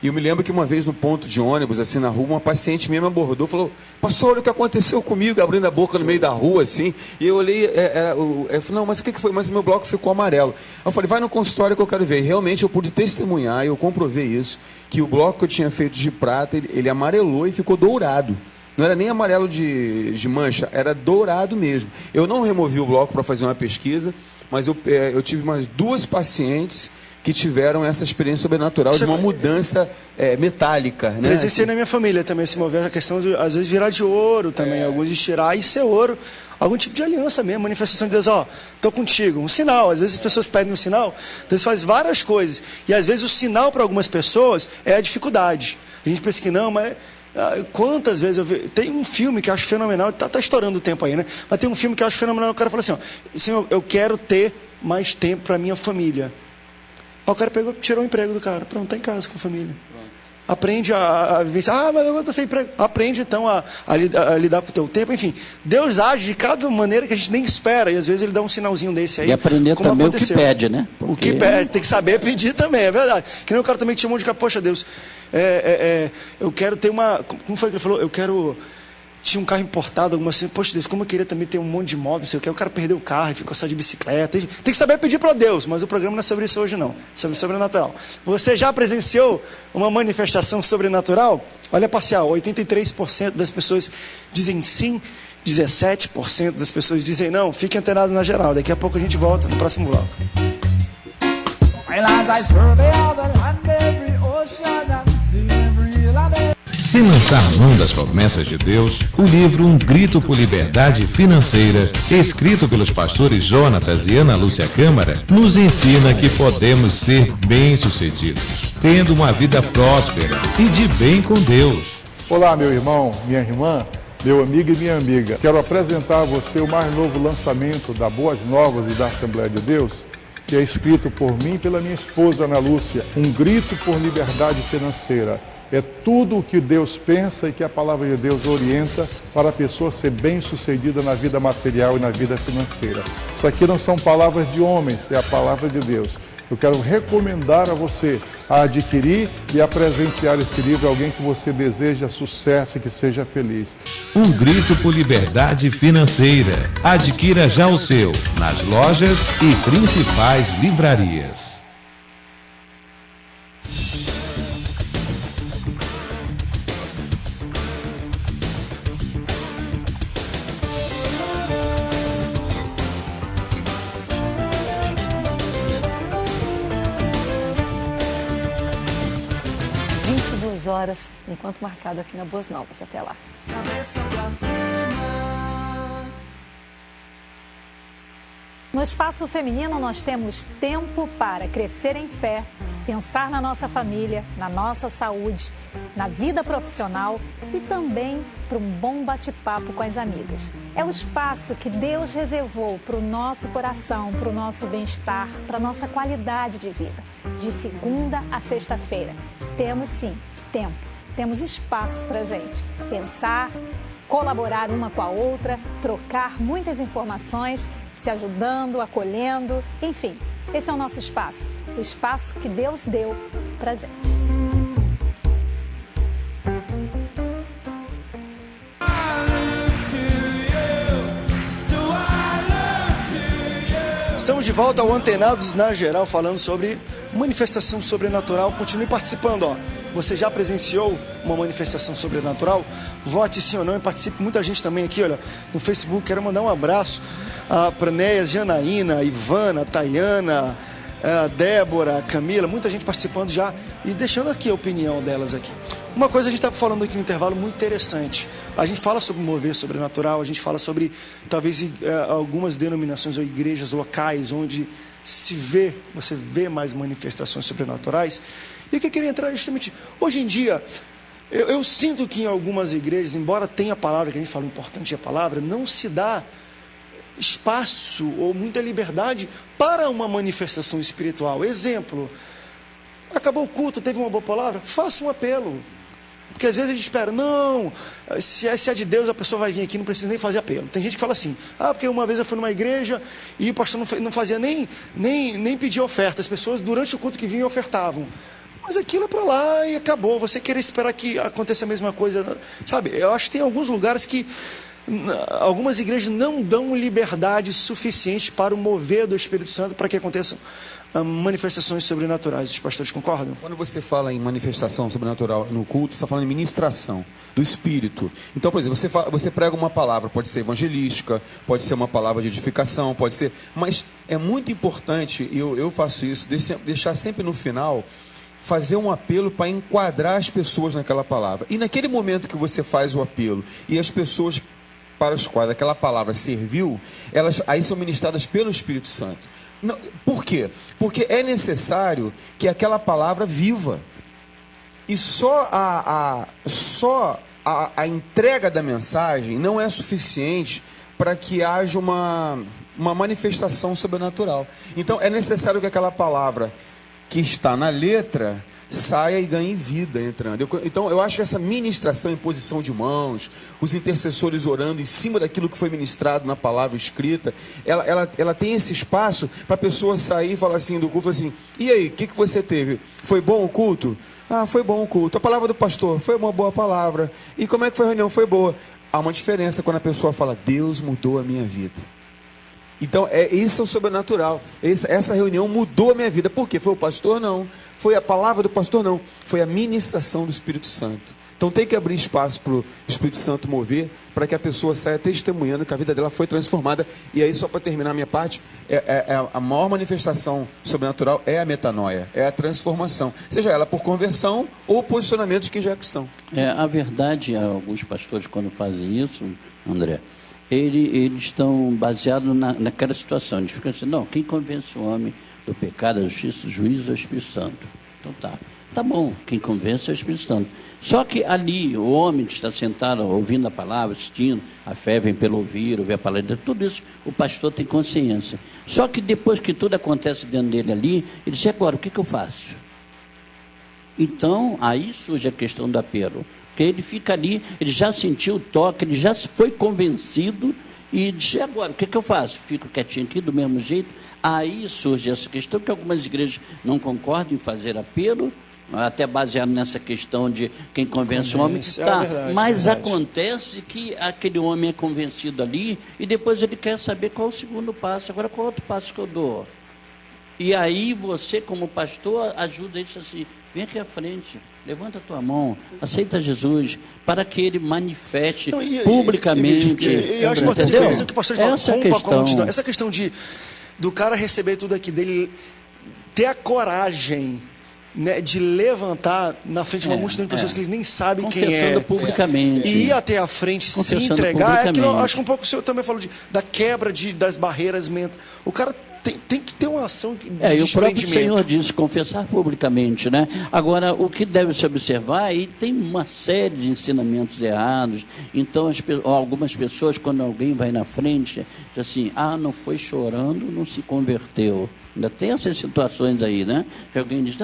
E eu me lembro que uma vez no ponto de ônibus, assim, na rua, uma paciente minha me abordou, falou: pastor, olha o que aconteceu comigo, abrindo a boca no meio da rua, assim. E eu olhei, eu falei: não, mas o que foi? Mas o meu bloco ficou amarelo. Eu falei: vai no consultório que eu quero ver. E realmente eu pude testemunhar, e eu comprovei isso, que o bloco que eu tinha feito de prata, ele amarelou e ficou dourado. Não era nem amarelo de mancha, era dourado mesmo. Eu não removi o bloco para fazer uma pesquisa, mas eu tive umas 2 pacientes que tiveram essa experiência sobrenatural de uma mudança metálica. Né? Presenciei na minha família também se mover a questão de, às vezes, virar de ouro também, alguns de tirar e ser ouro, algum tipo de aliança mesmo, manifestação de Deus, estou contigo, um sinal. Às vezes as pessoas pedem um sinal, Deus faz várias coisas, e às vezes o sinal para algumas pessoas é a dificuldade. A gente pensa que não, mas quantas vezes eu vi, tem um filme que eu acho fenomenal, tá estourando o tempo aí, né? Mas tem um filme que eu acho fenomenal, o cara fala assim, Senhor, eu quero ter mais tempo para minha família. Aí o cara tirou o emprego do cara, pronto, tá em casa com a família. Aprende a vivenciar. Mas eu estou sem emprego. Aprende, então, a lidar com o teu tempo. Enfim, Deus age de cada maneira que a gente nem espera. E às vezes Ele dá um sinalzinho desse aí. E aprender também aconteceu. O que pede, né? Porque... O que pede, tem que saber pedir também, é verdade. Que nem o cara também te chamou de poxa, Deus, eu quero ter uma... Como foi que ele falou? Tinha um carro importado, alguma assim, poxa Deus, como eu queria também ter um monte de moto, não sei o que, o cara perdeu o carro e ficou só de bicicleta. Tem que saber pedir para Deus, mas o programa não é sobre isso hoje não, é sobre sobrenatural. Você já presenciou uma manifestação sobrenatural? Olha a parcial, 83% das pessoas dizem sim, 17% das pessoas dizem não. Fique antenado na geral, daqui a pouco a gente volta no próximo bloco. Sem lançar mão das promessas de Deus, o livro Um Grito por Liberdade Financeira, escrito pelos pastores Jonatas e Ana Lúcia Câmara, nos ensina que podemos ser bem-sucedidos, tendo uma vida próspera e de bem com Deus. Olá, meu irmão, minha irmã, meu amigo e minha amiga. Quero apresentar a você o mais novo lançamento da Boas Novas e da Assembleia de Deus, que é escrito por mim e pela minha esposa Ana Lúcia. Um Grito por Liberdade Financeira. É tudo o que Deus pensa e que a palavra de Deus orienta para a pessoa ser bem-sucedida na vida material e na vida financeira. Isso aqui não são palavras de homens, é a palavra de Deus. Eu quero recomendar a você a adquirir e a presentear esse livro a alguém que você deseja sucesso e que seja feliz. Um Grito por Liberdade Financeira. Adquira já o seu nas lojas e principais livrarias. Horas, enquanto marcado aqui na Boas Novas. Até lá. No espaço feminino nós temos tempo para crescer em fé, pensar na nossa família, na nossa saúde, na vida profissional e também para um bom bate-papo com as amigas. É o espaço que Deus reservou para o nosso coração, para o nosso bem-estar, para a nossa qualidade de vida. De segunda a sexta-feira. Temos sim tempo, temos espaço para a gente pensar, colaborar uma com a outra, trocar muitas informações, se ajudando, acolhendo, enfim, esse é o nosso espaço, o espaço que Deus deu para a gente. Estamos de volta ao Antenados na Geral, falando sobre manifestação sobrenatural. Continue participando, ó. Você já presenciou uma manifestação sobrenatural? Vote sim ou não e participe. Muita gente também aqui, olha, no Facebook. Quero mandar um abraço para Néia, Janaína, Ivana, Tayana, Débora, Camila, muita gente participando já e deixando aqui a opinião delas aqui. Uma coisa a gente está falando aqui no intervalo muito interessante. A gente fala sobre mover sobrenatural, a gente fala sobre talvez algumas denominações ou igrejas locais onde você vê mais manifestações sobrenaturais. E o que eu queria entrar justamente, hoje em dia, eu sinto que em algumas igrejas, embora tenha a palavra, que a gente fala, o importante é a palavra, não se dá espaço ou muita liberdade para uma manifestação espiritual. Exemplo, acabou o culto, teve uma boa palavra, faça um apelo. Porque às vezes a gente espera, não, se é de Deus a pessoa vai vir aqui, não precisa nem fazer apelo. Tem gente que fala assim, porque uma vez eu fui numa igreja e o pastor não fazia nem pedir oferta, as pessoas durante o culto que vinham ofertavam. Mas aquilo é para lá e acabou, você querer esperar que aconteça a mesma coisa, sabe? Eu acho que tem alguns lugares que algumas igrejas não dão liberdade suficiente para o mover do Espírito Santo para que aconteçam manifestações sobrenaturais. Os pastores concordam? Quando você fala em manifestação sobrenatural no culto, você está falando em ministração do Espírito. Então, por exemplo, você prega uma palavra, pode ser evangelística, pode ser uma palavra de edificação, pode ser... Mas é muito importante, e eu faço isso, deixar sempre no final, fazer um apelo para enquadrar as pessoas naquela palavra. E naquele momento que você faz o apelo e as pessoas para as quais aquela palavra serviu, elas aí são ministradas pelo Espírito Santo. Não, por quê? Porque é necessário que aquela palavra viva. E só a entrega da mensagem não é suficiente para que haja uma manifestação sobrenatural. Então é necessário que aquela palavra que está na letra saia e ganhe vida entrando. Então eu acho que essa ministração em posição de mãos, os intercessores orando em cima daquilo que foi ministrado na palavra escrita, ela tem esse espaço para a pessoa sair e falar assim do culto, assim, e aí, o que você teve? Foi bom o culto? Ah, foi bom o culto. A palavra do pastor, foi uma boa palavra. E como é que foi a reunião? Foi boa. Há uma diferença quando a pessoa fala, Deus mudou a minha vida. Então, isso é o sobrenatural. Essa reunião mudou a minha vida. Por quê? Foi o pastor? Não. Foi a palavra do pastor? Não. Foi a ministração do Espírito Santo. Então, tem que abrir espaço para o Espírito Santo mover, para que a pessoa saia testemunhando que a vida dela foi transformada. E aí, só para terminar a minha parte, a maior manifestação sobrenatural é a metanoia, é a transformação. Seja ela por conversão ou posicionamento de quem já é cristão. A verdade, alguns pastores, quando fazem isso, André, eles estão baseados naquela situação. Eles ficam assim, não, quem convence o homem do pecado, da justiça, do juízo é o Espírito Santo. Então tá bom, quem convence é o Espírito Santo. Só que ali, o homem que está sentado, ouvindo a palavra, assistindo, a fé vem pelo ouvir a palavra, tudo isso o pastor tem consciência. Só que depois que tudo acontece dentro dele ali, ele diz, agora, o que eu faço? Então, aí surge a questão do apelo. Porque ele fica ali, ele já sentiu o toque, ele já foi convencido e diz, agora, o que eu faço? Fico quietinho aqui do mesmo jeito? Aí surge essa questão que algumas igrejas não concordam em fazer apelo, até baseado nessa questão de quem convence o homem. Verdade, mas acontece que aquele homem é convencido ali e depois ele quer saber qual é o segundo passo. Agora, qual é o outro passo que eu dou? E aí você, como pastor, ajuda ele assim, vem aqui à frente, levanta a tua mão, aceita Jesus, para que ele manifeste publicamente. Eu acho importante isso que o pastor fala, essa questão do cara receber tudo aqui, dele ter a coragem, né, de levantar na frente de uma multidão de pessoas que eles nem sabem quem é. Confessando publicamente. E ir até a frente, se entregar. Acho que um pouco o senhor também falou da quebra das barreiras mentais. O cara tem que ter uma ação de e o próprio Senhor disse, confessar publicamente, né? Agora, o que deve se observar, e tem uma série de ensinamentos errados, então algumas pessoas, quando alguém vai na frente, diz assim, não foi chorando, não se converteu. Ainda tem essas situações aí, né? Que alguém diz,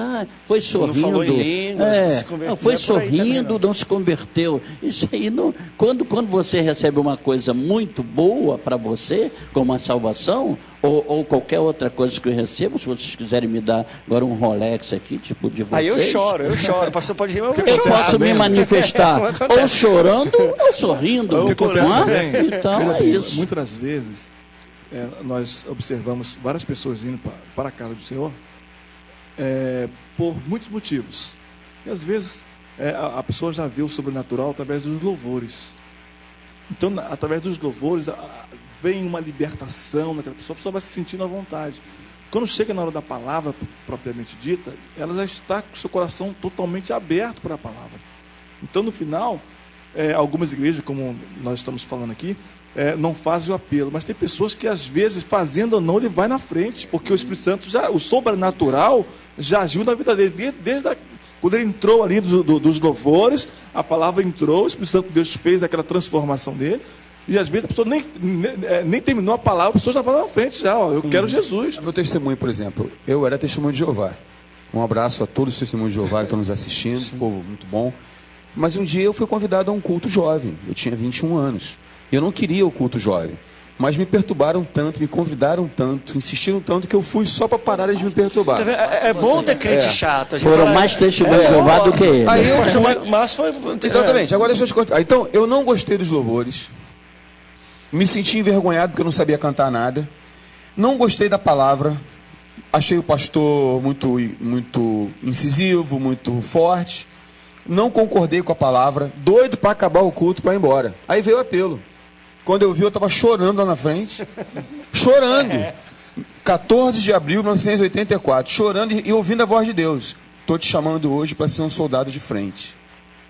foi sorrindo, não falou em línguas, se converteu, foi sorrindo, não se converteu. Isso aí, quando você recebe uma coisa muito boa para você, como a salvação, ou qualquer outra coisa que eu recebo, se vocês quiserem me dar agora um Rolex aqui, tipo de vocês. Aí eu choro. O pastor pode rir, eu posso me manifestar ou chorando ou sorrindo. Então é isso. Muitas das vezes, nós observamos várias pessoas indo para a casa do Senhor por muitos motivos. E às vezes a pessoa já vê o sobrenatural através dos louvores. Então, através dos louvores, vem uma libertação naquela pessoa, a pessoa vai se sentindo à vontade. Quando chega na hora da palavra propriamente dita, ela já está com o seu coração totalmente aberto para a palavra. Então, no final, algumas igrejas, como nós estamos falando aqui, não fazem o apelo, mas tem pessoas que às vezes, fazendo ou não, ele vai na frente, porque o Espírito Santo, o sobrenatural, já agiu na vida dele, desde quando ele entrou ali dos louvores, a palavra entrou, o Espírito Santo de Deus fez aquela transformação dele, e às vezes a pessoa nem terminou a palavra, a pessoa já vai na frente, eu quero Jesus. Meu testemunho, por exemplo, eu era testemunho de Jeová. Um abraço a todos os testemunhos de Jeová que estão nos assistindo, povo muito bom. Mas um dia eu fui convidado a um culto jovem, eu tinha 21 anos. Eu não queria o culto jovem, mas me perturbaram tanto, me convidaram tanto, insistiram tanto que eu fui só para parar de me perturbar. É bom ter crente chato. Foram mais testemunhos de Jeová do que ele. Aí mas foi... Exatamente, agora deixa eu te contar. Então, eu não gostei dos louvores, me senti envergonhado porque eu não sabia cantar nada, não gostei da palavra, achei o pastor muito incisivo, muito forte, não concordei com a palavra, doido para acabar o culto para ir embora. Aí veio o apelo. Quando eu vi, eu estava chorando lá na frente, chorando. 14 de abril de 1984, chorando e ouvindo a voz de Deus. Estou te chamando hoje para ser um soldado de frente.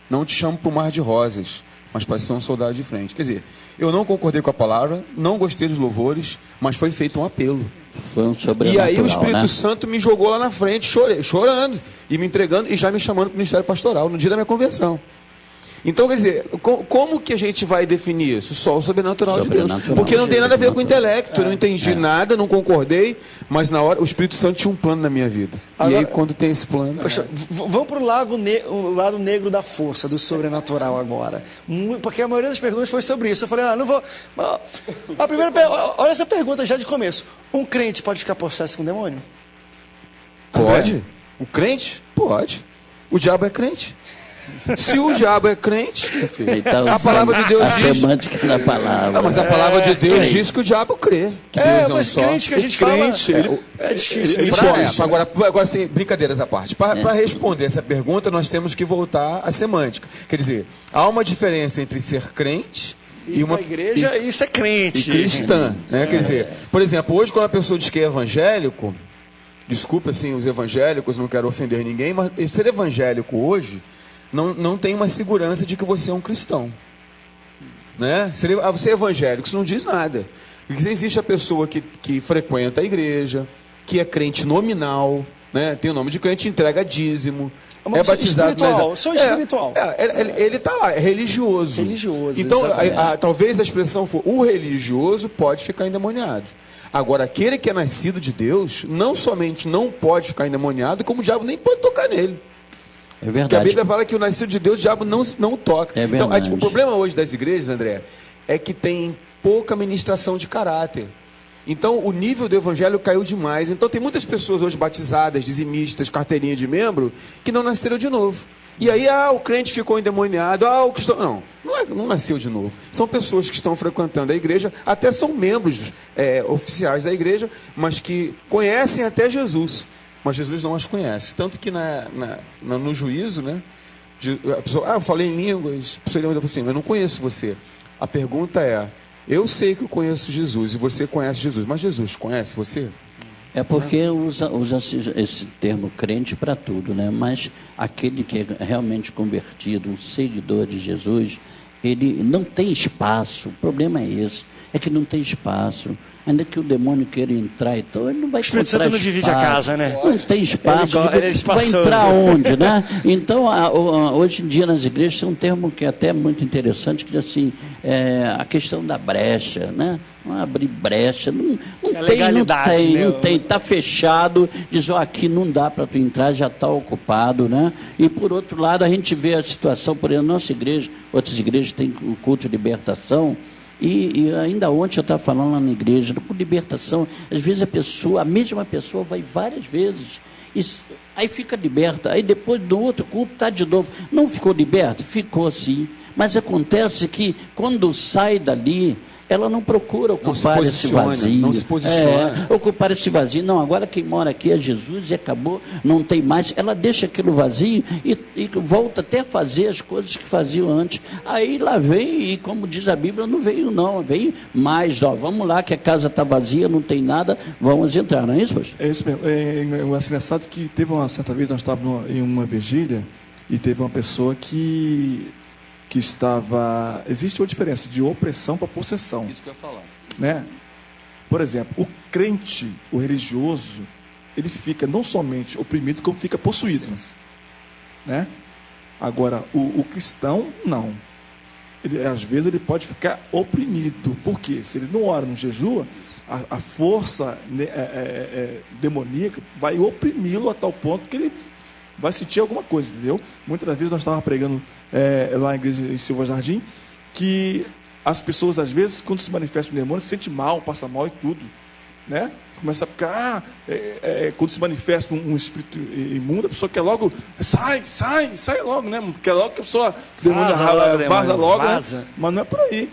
Não te chamo para o mar de rosas, mas para ser um soldado de frente. Quer dizer, eu não concordei com a palavra, não gostei dos louvores, mas foi feito um apelo. Foi um sobrenatural, e aí o Espírito Santo me jogou lá na frente, chorando, e me entregando, e já me chamando para o ministério pastoral, no dia da minha conversão. Então, quer dizer, como que a gente vai definir isso? Só o sobrenatural de Deus. Porque não tem nada a ver com o intelecto. Eu não entendi nada, não concordei, mas na hora o Espírito Santo tinha um plano na minha vida. Agora, e aí, quando tem esse plano... Poxa, vamos para o lado negro da força, do sobrenatural agora. Porque a maioria das perguntas foi sobre isso. Eu falei, não vou... A primeira olha essa pergunta já de começo. Um crente pode ficar possesso com um demônio? Pode. O crente? Pode. O diabo é crente. Se o diabo é crente, a palavra de Deus diz... A semântica da palavra. Não, mas a palavra de Deus diz que o diabo crê. Que Deus mas só. Crente que a gente fala... É difícil. Agora, assim, brincadeiras à parte. Para responder essa pergunta, nós temos que voltar à semântica. Quer dizer, há uma diferença entre ser crente... E uma igreja, isso é crente. E cristã, né? Quer dizer, por exemplo, hoje quando a pessoa diz que é evangélico... Desculpa, assim, os evangélicos, não quero ofender ninguém, mas ser evangélico hoje não tem uma segurança de que você é um cristão. Né? Você é evangélico, isso não diz nada. Porque existe a pessoa que frequenta a igreja, que é crente nominal, né? Tem o nome de crente, entrega dízimo, é batizado... Espiritual. Ele está lá, é religioso. Então, talvez a expressão for, o religioso pode ficar endemoniado. Agora, aquele que é nascido de Deus, não somente não pode ficar endemoniado, como o diabo nem pode tocar nele. É verdade. Porque a Bíblia fala que o nascido de Deus, o diabo não toca. É verdade. Então, o problema hoje das igrejas, André, é que tem pouca ministração de caráter. Então, o nível do evangelho caiu demais. Então, tem muitas pessoas hoje batizadas, dizimistas, carteirinha de membro, que não nasceram de novo. E aí, o crente ficou endemoniado, o cristão... Não nasceu de novo. São pessoas que estão frequentando a igreja, até são membros oficiais da igreja, mas que conhecem até Jesus. Mas Jesus não as conhece. Tanto que no juízo, né? A pessoa, eu falei em línguas, a pessoa falou assim, eu não conheço você. A pergunta é... Eu sei que eu conheço Jesus e você conhece Jesus, mas Jesus conhece você? É porque usa esse termo crente para tudo, né? Mas aquele que é realmente convertido, um seguidor de Jesus, ele não tem espaço. O problema é esse, é que não tem espaço. Ainda que o demônio queira entrar, então ele não vai encontrar espaço. O Espírito Santo não divide a casa, né? Não tem espaço. Vai entrar onde, né? Então, hoje em dia nas igrejas tem um termo que é até muito interessante, que diz assim, a questão da brecha, né? Não abrir brecha, não tem, está fechado, diz, aqui não dá para tu entrar, já está ocupado, né? E por outro lado, a gente vê a situação, por exemplo, nossa igreja, outras igrejas têm o culto de libertação. E ainda ontem eu estava falando lá na igreja, com libertação, às vezes a mesma pessoa vai várias vezes, aí fica liberta, aí depois do outro culto está de novo. Não ficou liberta? Ficou sim. Mas acontece que quando sai dali, ela não procura ocupar esse vazio. Não se posiciona. Ocupar esse vazio. Não, agora quem mora aqui é Jesus e acabou, não tem mais. Ela deixa aquilo vazio e volta até a fazer as coisas que faziam antes. Aí lá vem, e como diz a Bíblia, não veio não, veio mais. Vamos lá que a casa está vazia, não tem nada, vamos entrar, não é isso, pastor? É isso mesmo. É engraçado que teve uma certa vez, nós estávamos em uma vigília e teve uma pessoa que estava... Existe uma diferença de opressão para possessão. Isso que eu ia falar. Né? Por exemplo, o crente, o religioso, ele fica não somente oprimido, como fica possuído. Né? Agora, o cristão, não. Às vezes ele pode ficar oprimido. Por quê? Se ele não ora, não jejua, a força demoníaca vai oprimi-lo a tal ponto que ele vai sentir alguma coisa, entendeu? Muitas das vezes nós estávamos pregando lá na igreja em Silva Jardim, que as pessoas, às vezes, quando se manifesta um demônio, se sente mal, passa mal e tudo, né? Começa a ficar, quando se manifesta um espírito imundo, a pessoa quer logo, sai logo, né? Quer logo que a pessoa, vaza logo, né? Mas não é por aí.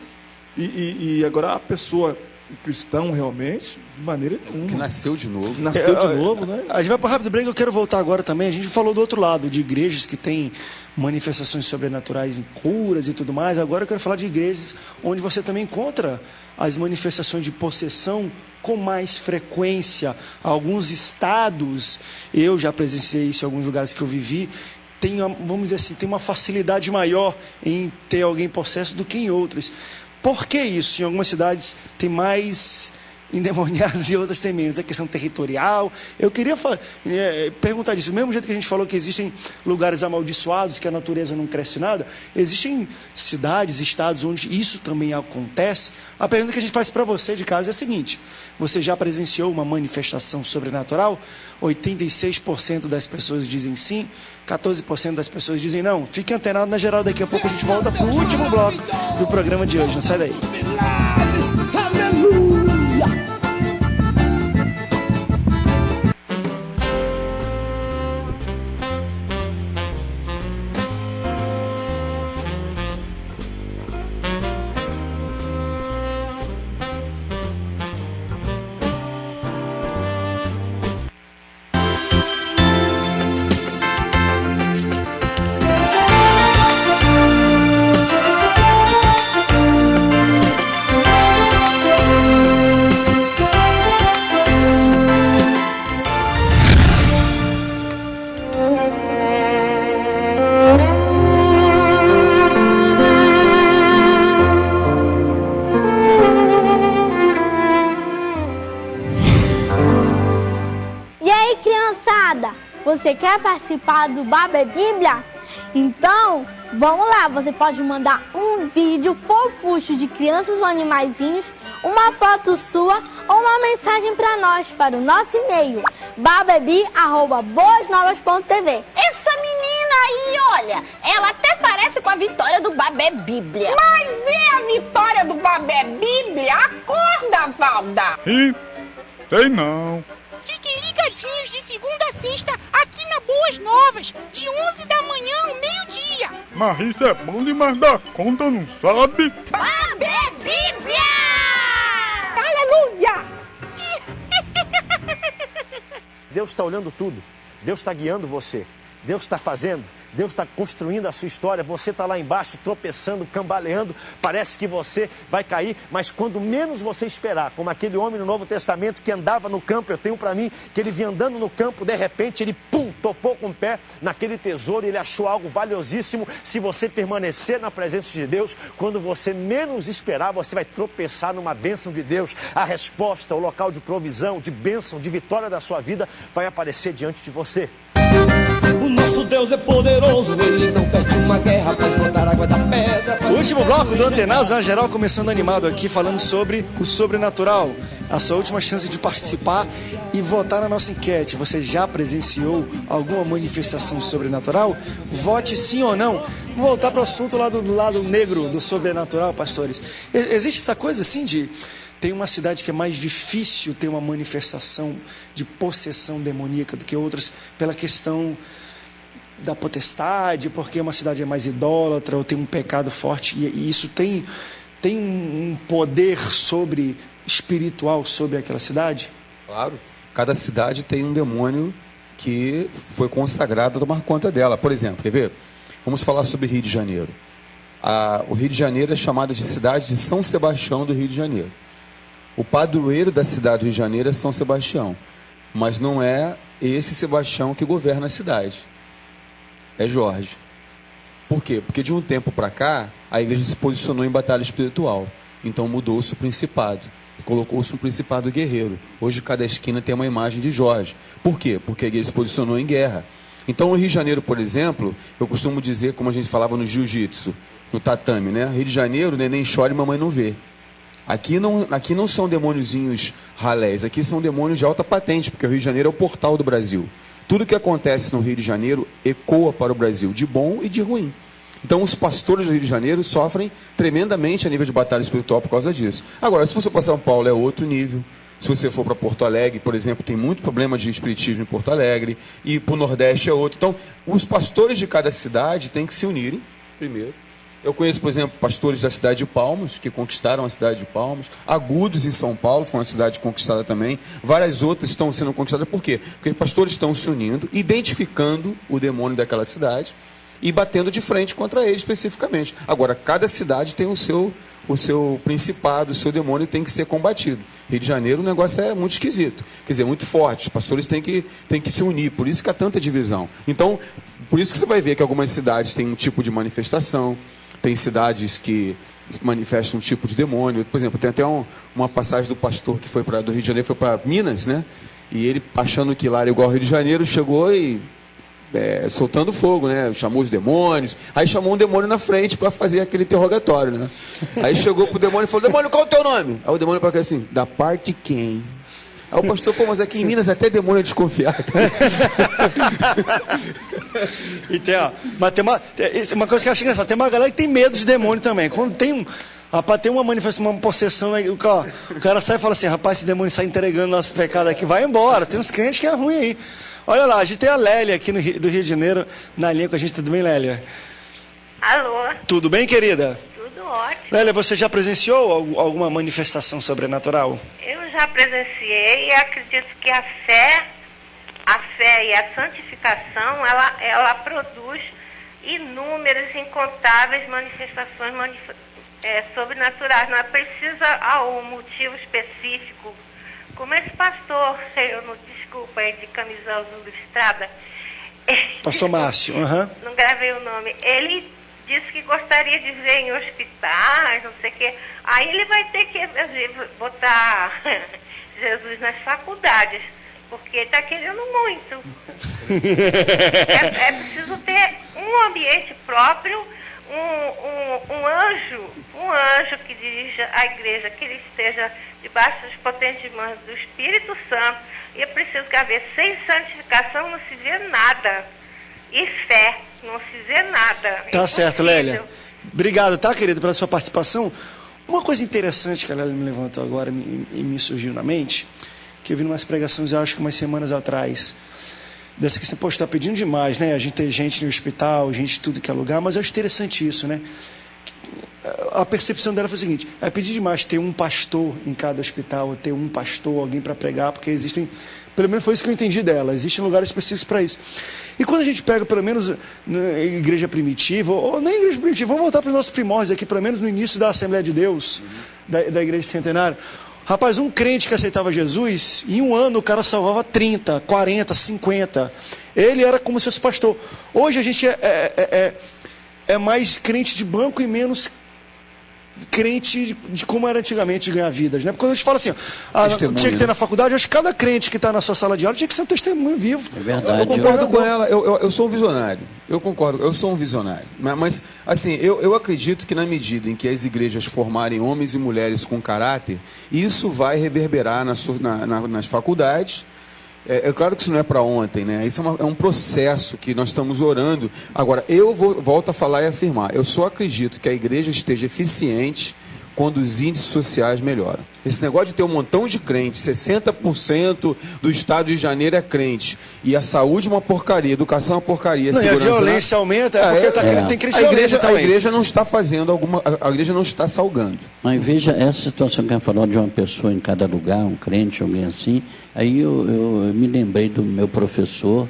E agora a pessoa... O cristão realmente, de maneira nenhuma. Que nasceu de novo. Né? A gente vai para o rápido break, eu quero voltar agora também. A gente falou do outro lado, de igrejas que têm manifestações sobrenaturais em curas e tudo mais. Agora eu quero falar de igrejas onde você também encontra as manifestações de possessão com mais frequência. Alguns estados, eu já presenciei isso em alguns lugares que eu vivi, vamos dizer assim, tem uma facilidade maior em ter alguém possesso do que em outros. Por que isso? Em algumas cidades tem mais endemoniadas e outras têm menos. É questão territorial. Eu queria perguntar disso. Do mesmo jeito que a gente falou que existem lugares amaldiçoados, que a natureza não cresce nada, existem cidades, estados onde isso também acontece. A pergunta que a gente faz para você de casa é a seguinte: você já presenciou uma manifestação sobrenatural? 86% das pessoas dizem sim, 14% das pessoas dizem não. Fique antenado na geral, daqui a pouco a gente volta para o último bloco do programa de hoje. Não sai daí. Você quer participar do Baba Bíblia? Então, vamos lá, você pode mandar um vídeo fofucho de crianças ou animaizinhos, uma foto sua ou uma mensagem para nós, para o nosso e-mail, babebi@boasnovas.tv. Essa menina aí, olha, ela até parece com a Vitória do Babé Bíblia. Mas é a Vitória do Babé Bíblia? Acorda, Valda! Ih, sei não. Fiquem ligadinhos de segunda a sexta aqui na Boas Novas, de 11 da manhã ao meio-dia. Mas isso é bom demais da conta, não sabe? Babé Bíblia! Aleluia! Deus está olhando tudo. Deus está guiando você. Deus está fazendo, Deus está construindo a sua história. Você está lá embaixo tropeçando, cambaleando, parece que você vai cair, mas quando menos você esperar, como aquele homem no Novo Testamento que andava no campo, eu tenho para mim que ele vinha andando no campo, de repente ele topou com o pé naquele tesouro, ele achou algo valiosíssimo. Se você permanecer na presença de Deus, quando você menos esperar, você vai tropeçar numa bênção de Deus. A resposta, o local de provisão, de bênção, de vitória da sua vida vai aparecer diante de você. O nosso Deus é poderoso, ele não perde uma guerra, pode botar água da pedra. O último bloco do Antenados na geral, começando animado aqui, falando sobre o sobrenatural. A sua última chance de participar e votar na nossa enquete. Você já presenciou alguma manifestação sobrenatural? Vote sim ou não. Vamos voltar para o assunto lá do lado negro do sobrenatural, pastores. Existe essa coisa assim de... Tem uma cidade que é mais difícil ter uma manifestação de possessão demoníaca do que outras, pela questão da potestade, porque uma cidade é mais idólatra ou tem um pecado forte, e isso tem um poder espiritual sobre aquela cidade? Claro, cada cidade tem um demônio que foi consagrado a tomar conta dela. Por exemplo, quer ver? Vamos falar sobre Rio de Janeiro. O Rio de Janeiro é chamado de cidade de São Sebastião do Rio de Janeiro. O padroeiro da cidade do Rio de Janeiro é São Sebastião, mas não é esse Sebastião que governa a cidade, é Jorge. Por quê? Porque de um tempo para cá, a igreja se posicionou em batalha espiritual, então mudou-se o principado, colocou-se um principado guerreiro. Hoje cada esquina tem uma imagem de Jorge. Por quê? Porque a igreja se posicionou em guerra. Então, no Rio de Janeiro, por exemplo, eu costumo dizer, como a gente falava no jiu-jitsu, no tatame, né? Rio de Janeiro, neném chora e mamãe não vê. Aqui não são demôniozinhos ralés, aqui são demônios de alta patente, porque o Rio de Janeiro é o portal do Brasil. Tudo que acontece no Rio de Janeiro ecoa para o Brasil, de bom e de ruim. Então os pastores do Rio de Janeiro sofrem tremendamente a nível de batalha espiritual por causa disso. Agora, se você para São Paulo é outro nível. Se você for para Porto Alegre, por exemplo, tem muito problema de espiritismo em Porto Alegre, e para o Nordeste é outro. Então, os pastores de cada cidade têm que se unirem, primeiro. Eu conheço, por exemplo, pastores da cidade de Palmas, que conquistaram a cidade de Palmas. Agudos, em São Paulo, foi uma cidade conquistada também. Várias outras estão sendo conquistadas. Por quê? Porque os pastores estão se unindo, identificando o demônio daquela cidade e batendo de frente contra ele especificamente. Agora, cada cidade tem o seu principado, o seu demônio tem que ser combatido. Rio de Janeiro o negócio é muito esquisito, quer dizer, muito forte. Os pastores têm que se unir, por isso que há tanta divisão. Então, por isso que você vai ver que algumas cidades têm um tipo de manifestação, tem cidades que manifestam um tipo de demônio. Por exemplo, tem até uma passagem do pastor que foi do Rio de Janeiro, foi para Minas, né? E ele, achando que lá era igual ao Rio de Janeiro, chegou e soltando fogo, né? Chamou os demônios. Aí chamou um demônio na frente para fazer aquele interrogatório, né? Aí chegou pro demônio e falou: demônio, qual é o teu nome? Aí o demônio falou assim: da parte quem? Aí o pastor: pô, mas aqui em Minas até demônio é desconfiado. E tem, mas tem uma coisa que eu acho engraçada, tem uma galera que tem medo de demônio também. Quando tem rapaz, tem uma manifestação, uma possessão, aí, o cara sai e fala assim: rapaz, esse demônio está entregando nosso pecado aqui, vai embora. Tem uns crentes que é ruim aí. Olha lá, a gente tem a Lélia aqui do Rio de Janeiro, na linha com a gente. Tudo bem, Lélia? Alô? Tudo bem, querida? Tudo ótimo. Lélia, você já presenciou alguma manifestação sobrenatural? Eu já presenciei e acredito que a fé e a santificação, ela produz inúmeras, incontáveis manifestações sobrenaturais. Não precisa um motivo específico. Como esse pastor, eu não desculpa, de camisa azul listrada. Pastor Márcio, Não gravei o nome. Ele disse que gostaria de ver em hospitais, não sei o quê. Aí ele vai ter que botar Jesus nas faculdades, porque ele está querendo muito. É preciso ter um ambiente próprio, um anjo que dirija a igreja, que ele esteja debaixo das potentes mãos do Espírito Santo. E é preciso que haver, sem santificação não se vê nada. E fé, não se vê nada. Tá certo, Lélia. Obrigado, tá, querida, pela sua participação. Uma coisa interessante que a Lélia me levantou agora e me surgiu na mente, que eu vi em umas pregações, eu acho que umas semanas atrás, dessa questão, poxa, está pedindo demais, né? A gente tem gente no hospital, gente de tudo que é lugar, mas eu acho interessante isso, né? A percepção dela foi o seguinte: é pedir demais ter um pastor em cada hospital, ter um pastor, alguém para pregar, porque existem, pelo menos foi isso que eu entendi dela, existem lugares específicos para isso. E quando a gente pega, pelo menos na igreja primitiva, ou nem igreja primitiva, vamos voltar para os nossos primórdios aqui, pelo menos no início da Assembleia de Deus, da igreja centenária. Rapaz, um crente que aceitava Jesus, em um ano o cara salvava 30, 40, 50. Ele era como se fosse pastor. Hoje a gente é mais crente de banco e menos crente de como era antigamente de ganhar vidas, né? Porque quando a gente fala assim, tinha que ter na faculdade, acho que cada crente que está na sua sala de aula tinha que ser um testemunho vivo. É verdade. Eu concordo com ela, eu sou um visionário. Eu concordo, eu sou um visionário. Mas assim, eu acredito que na medida em que as igrejas formarem homens e mulheres com caráter, isso vai reverberar nas faculdades. É claro que isso não é para ontem, né? Isso é um processo que nós estamos orando. Agora, volto a falar e afirmar, eu só acredito que a igreja esteja eficiente quando os índices sociais melhoram. Esse negócio de ter um montão de crentes, 60% do estado de Janeiro é crente, e a saúde é uma porcaria, a educação é uma porcaria, não, segurança, e a violência aumenta, porque tem crente violento também. A igreja não está fazendo a igreja não está salgando. Mas veja, essa situação que ela falou de uma pessoa em cada lugar, um crente, alguém assim, aí eu me lembrei do meu professor,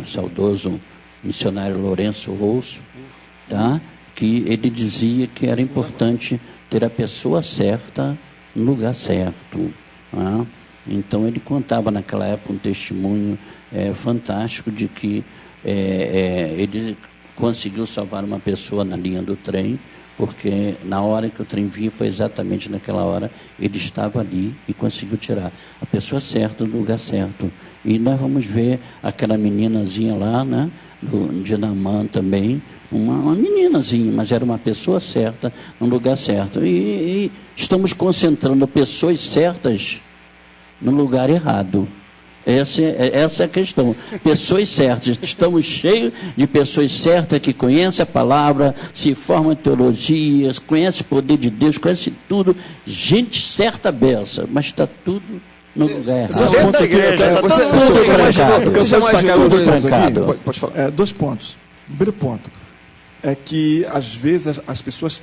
saudoso missionário Lourenço Rousso, tá? Que ele dizia que era importante ter a pessoa certa no lugar certo. Né? Então ele contava naquela época um testemunho fantástico de que ele conseguiu salvar uma pessoa na linha do trem, porque na hora que o trem vinha, foi exatamente naquela hora, ele estava ali e conseguiu tirar a pessoa certa do lugar certo. E nós vamos ver aquela meninazinha lá, né, de Naamã também, uma meninazinha, mas era uma pessoa certa, no lugar certo. E estamos concentrando pessoas certas no lugar errado. Essa é a questão. Pessoas certas. Estamos cheios de pessoas certas que conhecem a palavra, se formam em teologias, conhecem o poder de Deus, conhecem tudo. Gente certa beça, mas está tudo no lugar errado. Pode falar. 2 pontos. Primeiro ponto é que às vezes as pessoas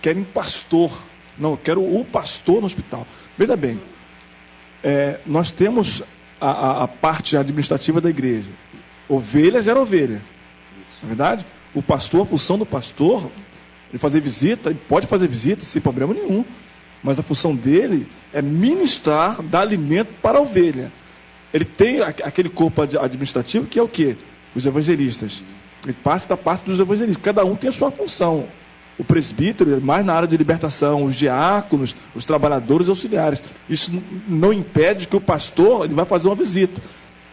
querem pastor. Não, eu quero o pastor no hospital. Veja bem, nós temos a parte administrativa da igreja. Ovelha gera ovelha. Na verdade, o pastor, a função do pastor, ele fazer visita, ele pode fazer visita sem problema nenhum, mas a função dele é ministrar, dar alimento para a ovelha. Ele tem aquele corpo administrativo que é o quê? Os evangelistas. Ele parte da parte dos evangelistas. Cada um tem a sua função. O presbítero é mais na área de libertação, os diáconos, os trabalhadores auxiliares. Isso não impede que o pastor ele vai fazer uma visita.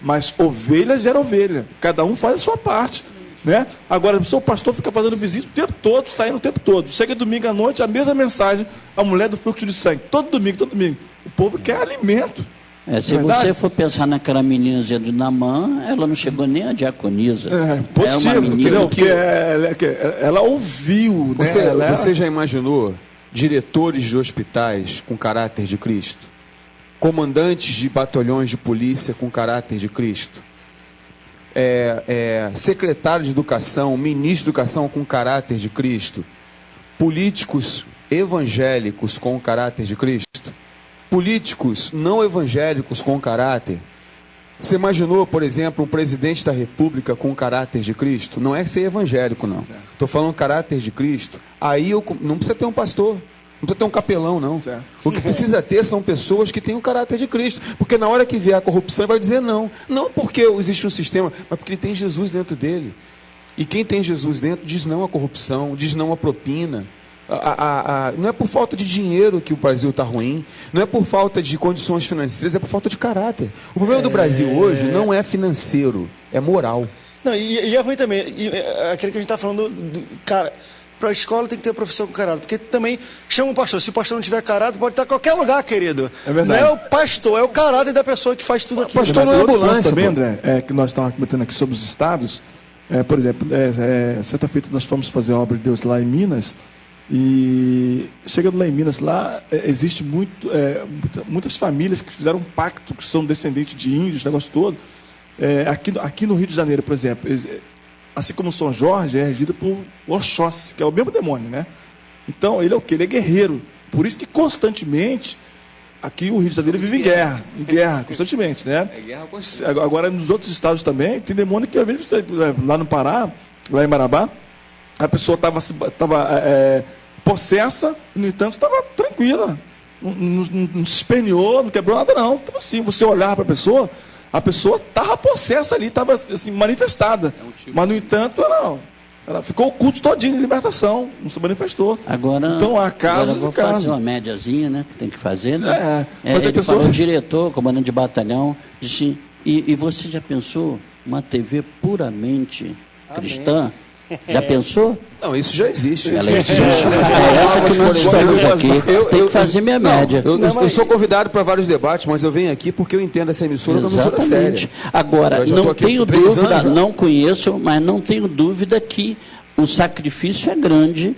Mas ovelha gera ovelha. Cada um faz a sua parte. Né? Agora, o pastor fica fazendo visita o tempo todo, saindo o tempo todo. Chega domingo à noite, a mesma mensagem, a mulher do fluxo de sangue. Todo domingo. O povo quer alimento. Se você for pensar naquela menina de Naamã, ela não chegou nem a diaconisa. Positivo, é uma menina que ela ouviu. Você já imaginou diretores de hospitais com caráter de Cristo? Comandantes de batalhões de polícia com caráter de Cristo? Secretário de educação, ministro de educação com caráter de Cristo? Políticos evangélicos com caráter de Cristo? Políticos não evangélicos com caráter? Você imaginou, por exemplo, um presidente da República com caráter de Cristo? Não é ser evangélico, não. Estou falando caráter de Cristo. Aí não precisa ter um pastor, não precisa ter um capelão, não. O que precisa ter são pessoas que têm o caráter de Cristo. Porque na hora que vier a corrupção, ele vai dizer não. Não porque existe um sistema, mas porque ele tem Jesus dentro dele. E quem tem Jesus dentro diz não à corrupção, diz não à propina. Não é por falta de dinheiro que o Brasil está ruim, não é por falta de condições financeiras, é por falta de caráter. O problema do Brasil hoje não é financeiro, é moral. Não, e é ruim também, aquele que a gente está falando, cara, para a escola tem que ter professor com caráter, porque também chama o pastor, se o pastor não tiver caráter, pode estar em qualquer lugar, querido. É verdade. Não é o pastor, é o caráter da pessoa que faz tudo aquilo. O pastor não é ambulância. Também, André, que nós estávamos comentando aqui sobre os estados, por exemplo, certa feita nós fomos fazer a obra de Deus lá em Minas. E chegando lá em Minas, lá existe muitas famílias que fizeram um pacto, que são descendentes de índios, negócio todo. Aqui no Rio de Janeiro, por exemplo, assim como São Jorge é regido por Oxóssi, que é o mesmo demônio, né? Então, ele é o quê? Ele é guerreiro. Por isso que constantemente, aqui o Rio de Janeiro vive em guerra constantemente, né? Agora, nos outros estados também, tem demônio que, às vezes, lá no Pará, lá em Marabá, a pessoa estava possessa, no entanto, estava tranquila. Não se esperneou, não quebrou nada, não. Então, assim, você olhar para a pessoa estava possessa ali, estava assim, manifestada. Mas, no entanto, ela ficou o culto todinho de libertação, não se manifestou. Agora, então, agora vou fazer uma médiazinha, né, que tem que fazer, né? Ele falou, o diretor, comandante de batalhão, disse, e você já pensou uma TV puramente cristã? Já pensou? Não, isso já existe. Ela existe. É essa que nós estamos aqui. Tem que fazer minha média. Eu sou convidado para vários debates, mas eu venho aqui porque eu entendo essa emissora como emissora séria. Agora, não tenho dúvida, não conheço, mas não tenho dúvida que o sacrifício é grande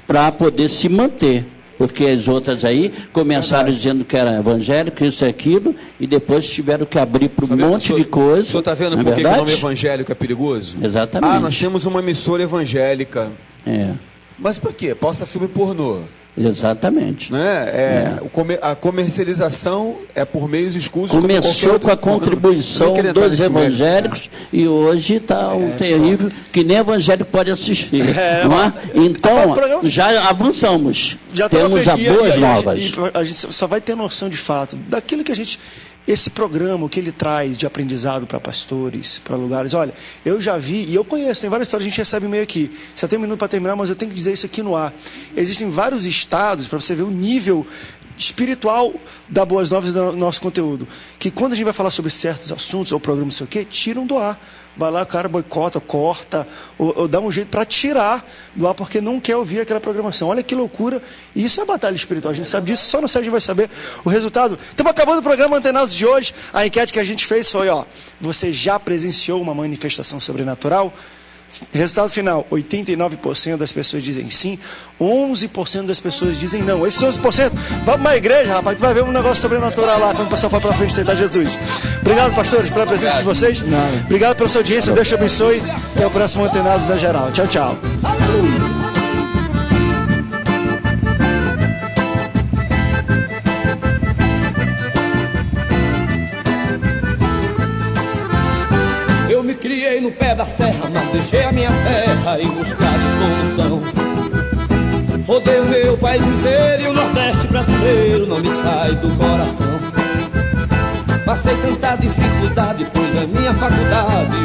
para poder se manter. Porque as outras aí começaram dizendo que era evangélico, isso e aquilo, e depois tiveram que abrir para um monte de coisa. O senhor está vendo por que o nome evangélico é perigoso? Exatamente. Nós temos uma emissora evangélica. Mas por quê? Passa filme pornô. Exatamente. Né? A comercialização é por meios escusos. Começou com a contribuição dos evangélicos e hoje está um terrível que nem evangélico pode assistir. Não é? Então, já avançamos. Temos as boas novas. A gente só vai ter noção de fato daquilo que a gente... Esse programa, o que ele traz de aprendizado para pastores, para lugares. Olha, eu já vi, e eu conheço, tem várias histórias, a gente recebe e-mail aqui. Só tem um minuto para terminar, mas eu tenho que dizer isso aqui no ar. Existem vários estados, para você ver o nível espiritual da Boas Novas e do nosso conteúdo, que quando a gente vai falar sobre certos assuntos, ou programa não sei o quê, tiram do ar. Vai lá, o cara boicota, corta, ou dá um jeito para tirar do ar, porque não quer ouvir aquela programação. Olha que loucura. E isso é batalha espiritual. A gente sabe disso, só no céu a gente vai saber o resultado. Estamos acabando o programa Antenados de hoje. A enquete que a gente fez foi, você já presenciou uma manifestação sobrenatural? Resultado final, 89% das pessoas dizem sim, 11% das pessoas dizem não. Esses 11%, vamos para uma igreja, rapaz, tu vai ver um negócio sobrenatural lá, quando o pessoal for para frente aceitar Jesus. Obrigado, pastores, pela presença de vocês. Obrigado pela sua audiência, Deus te abençoe. Até o próximo Antenados da Geral. Tchau, tchau. Eu me criei no pé da serra, não deixei a minha Rodeio meu país inteiro e o Nordeste brasileiro não me sai do coração. Passei tanta dificuldade, pois a minha faculdade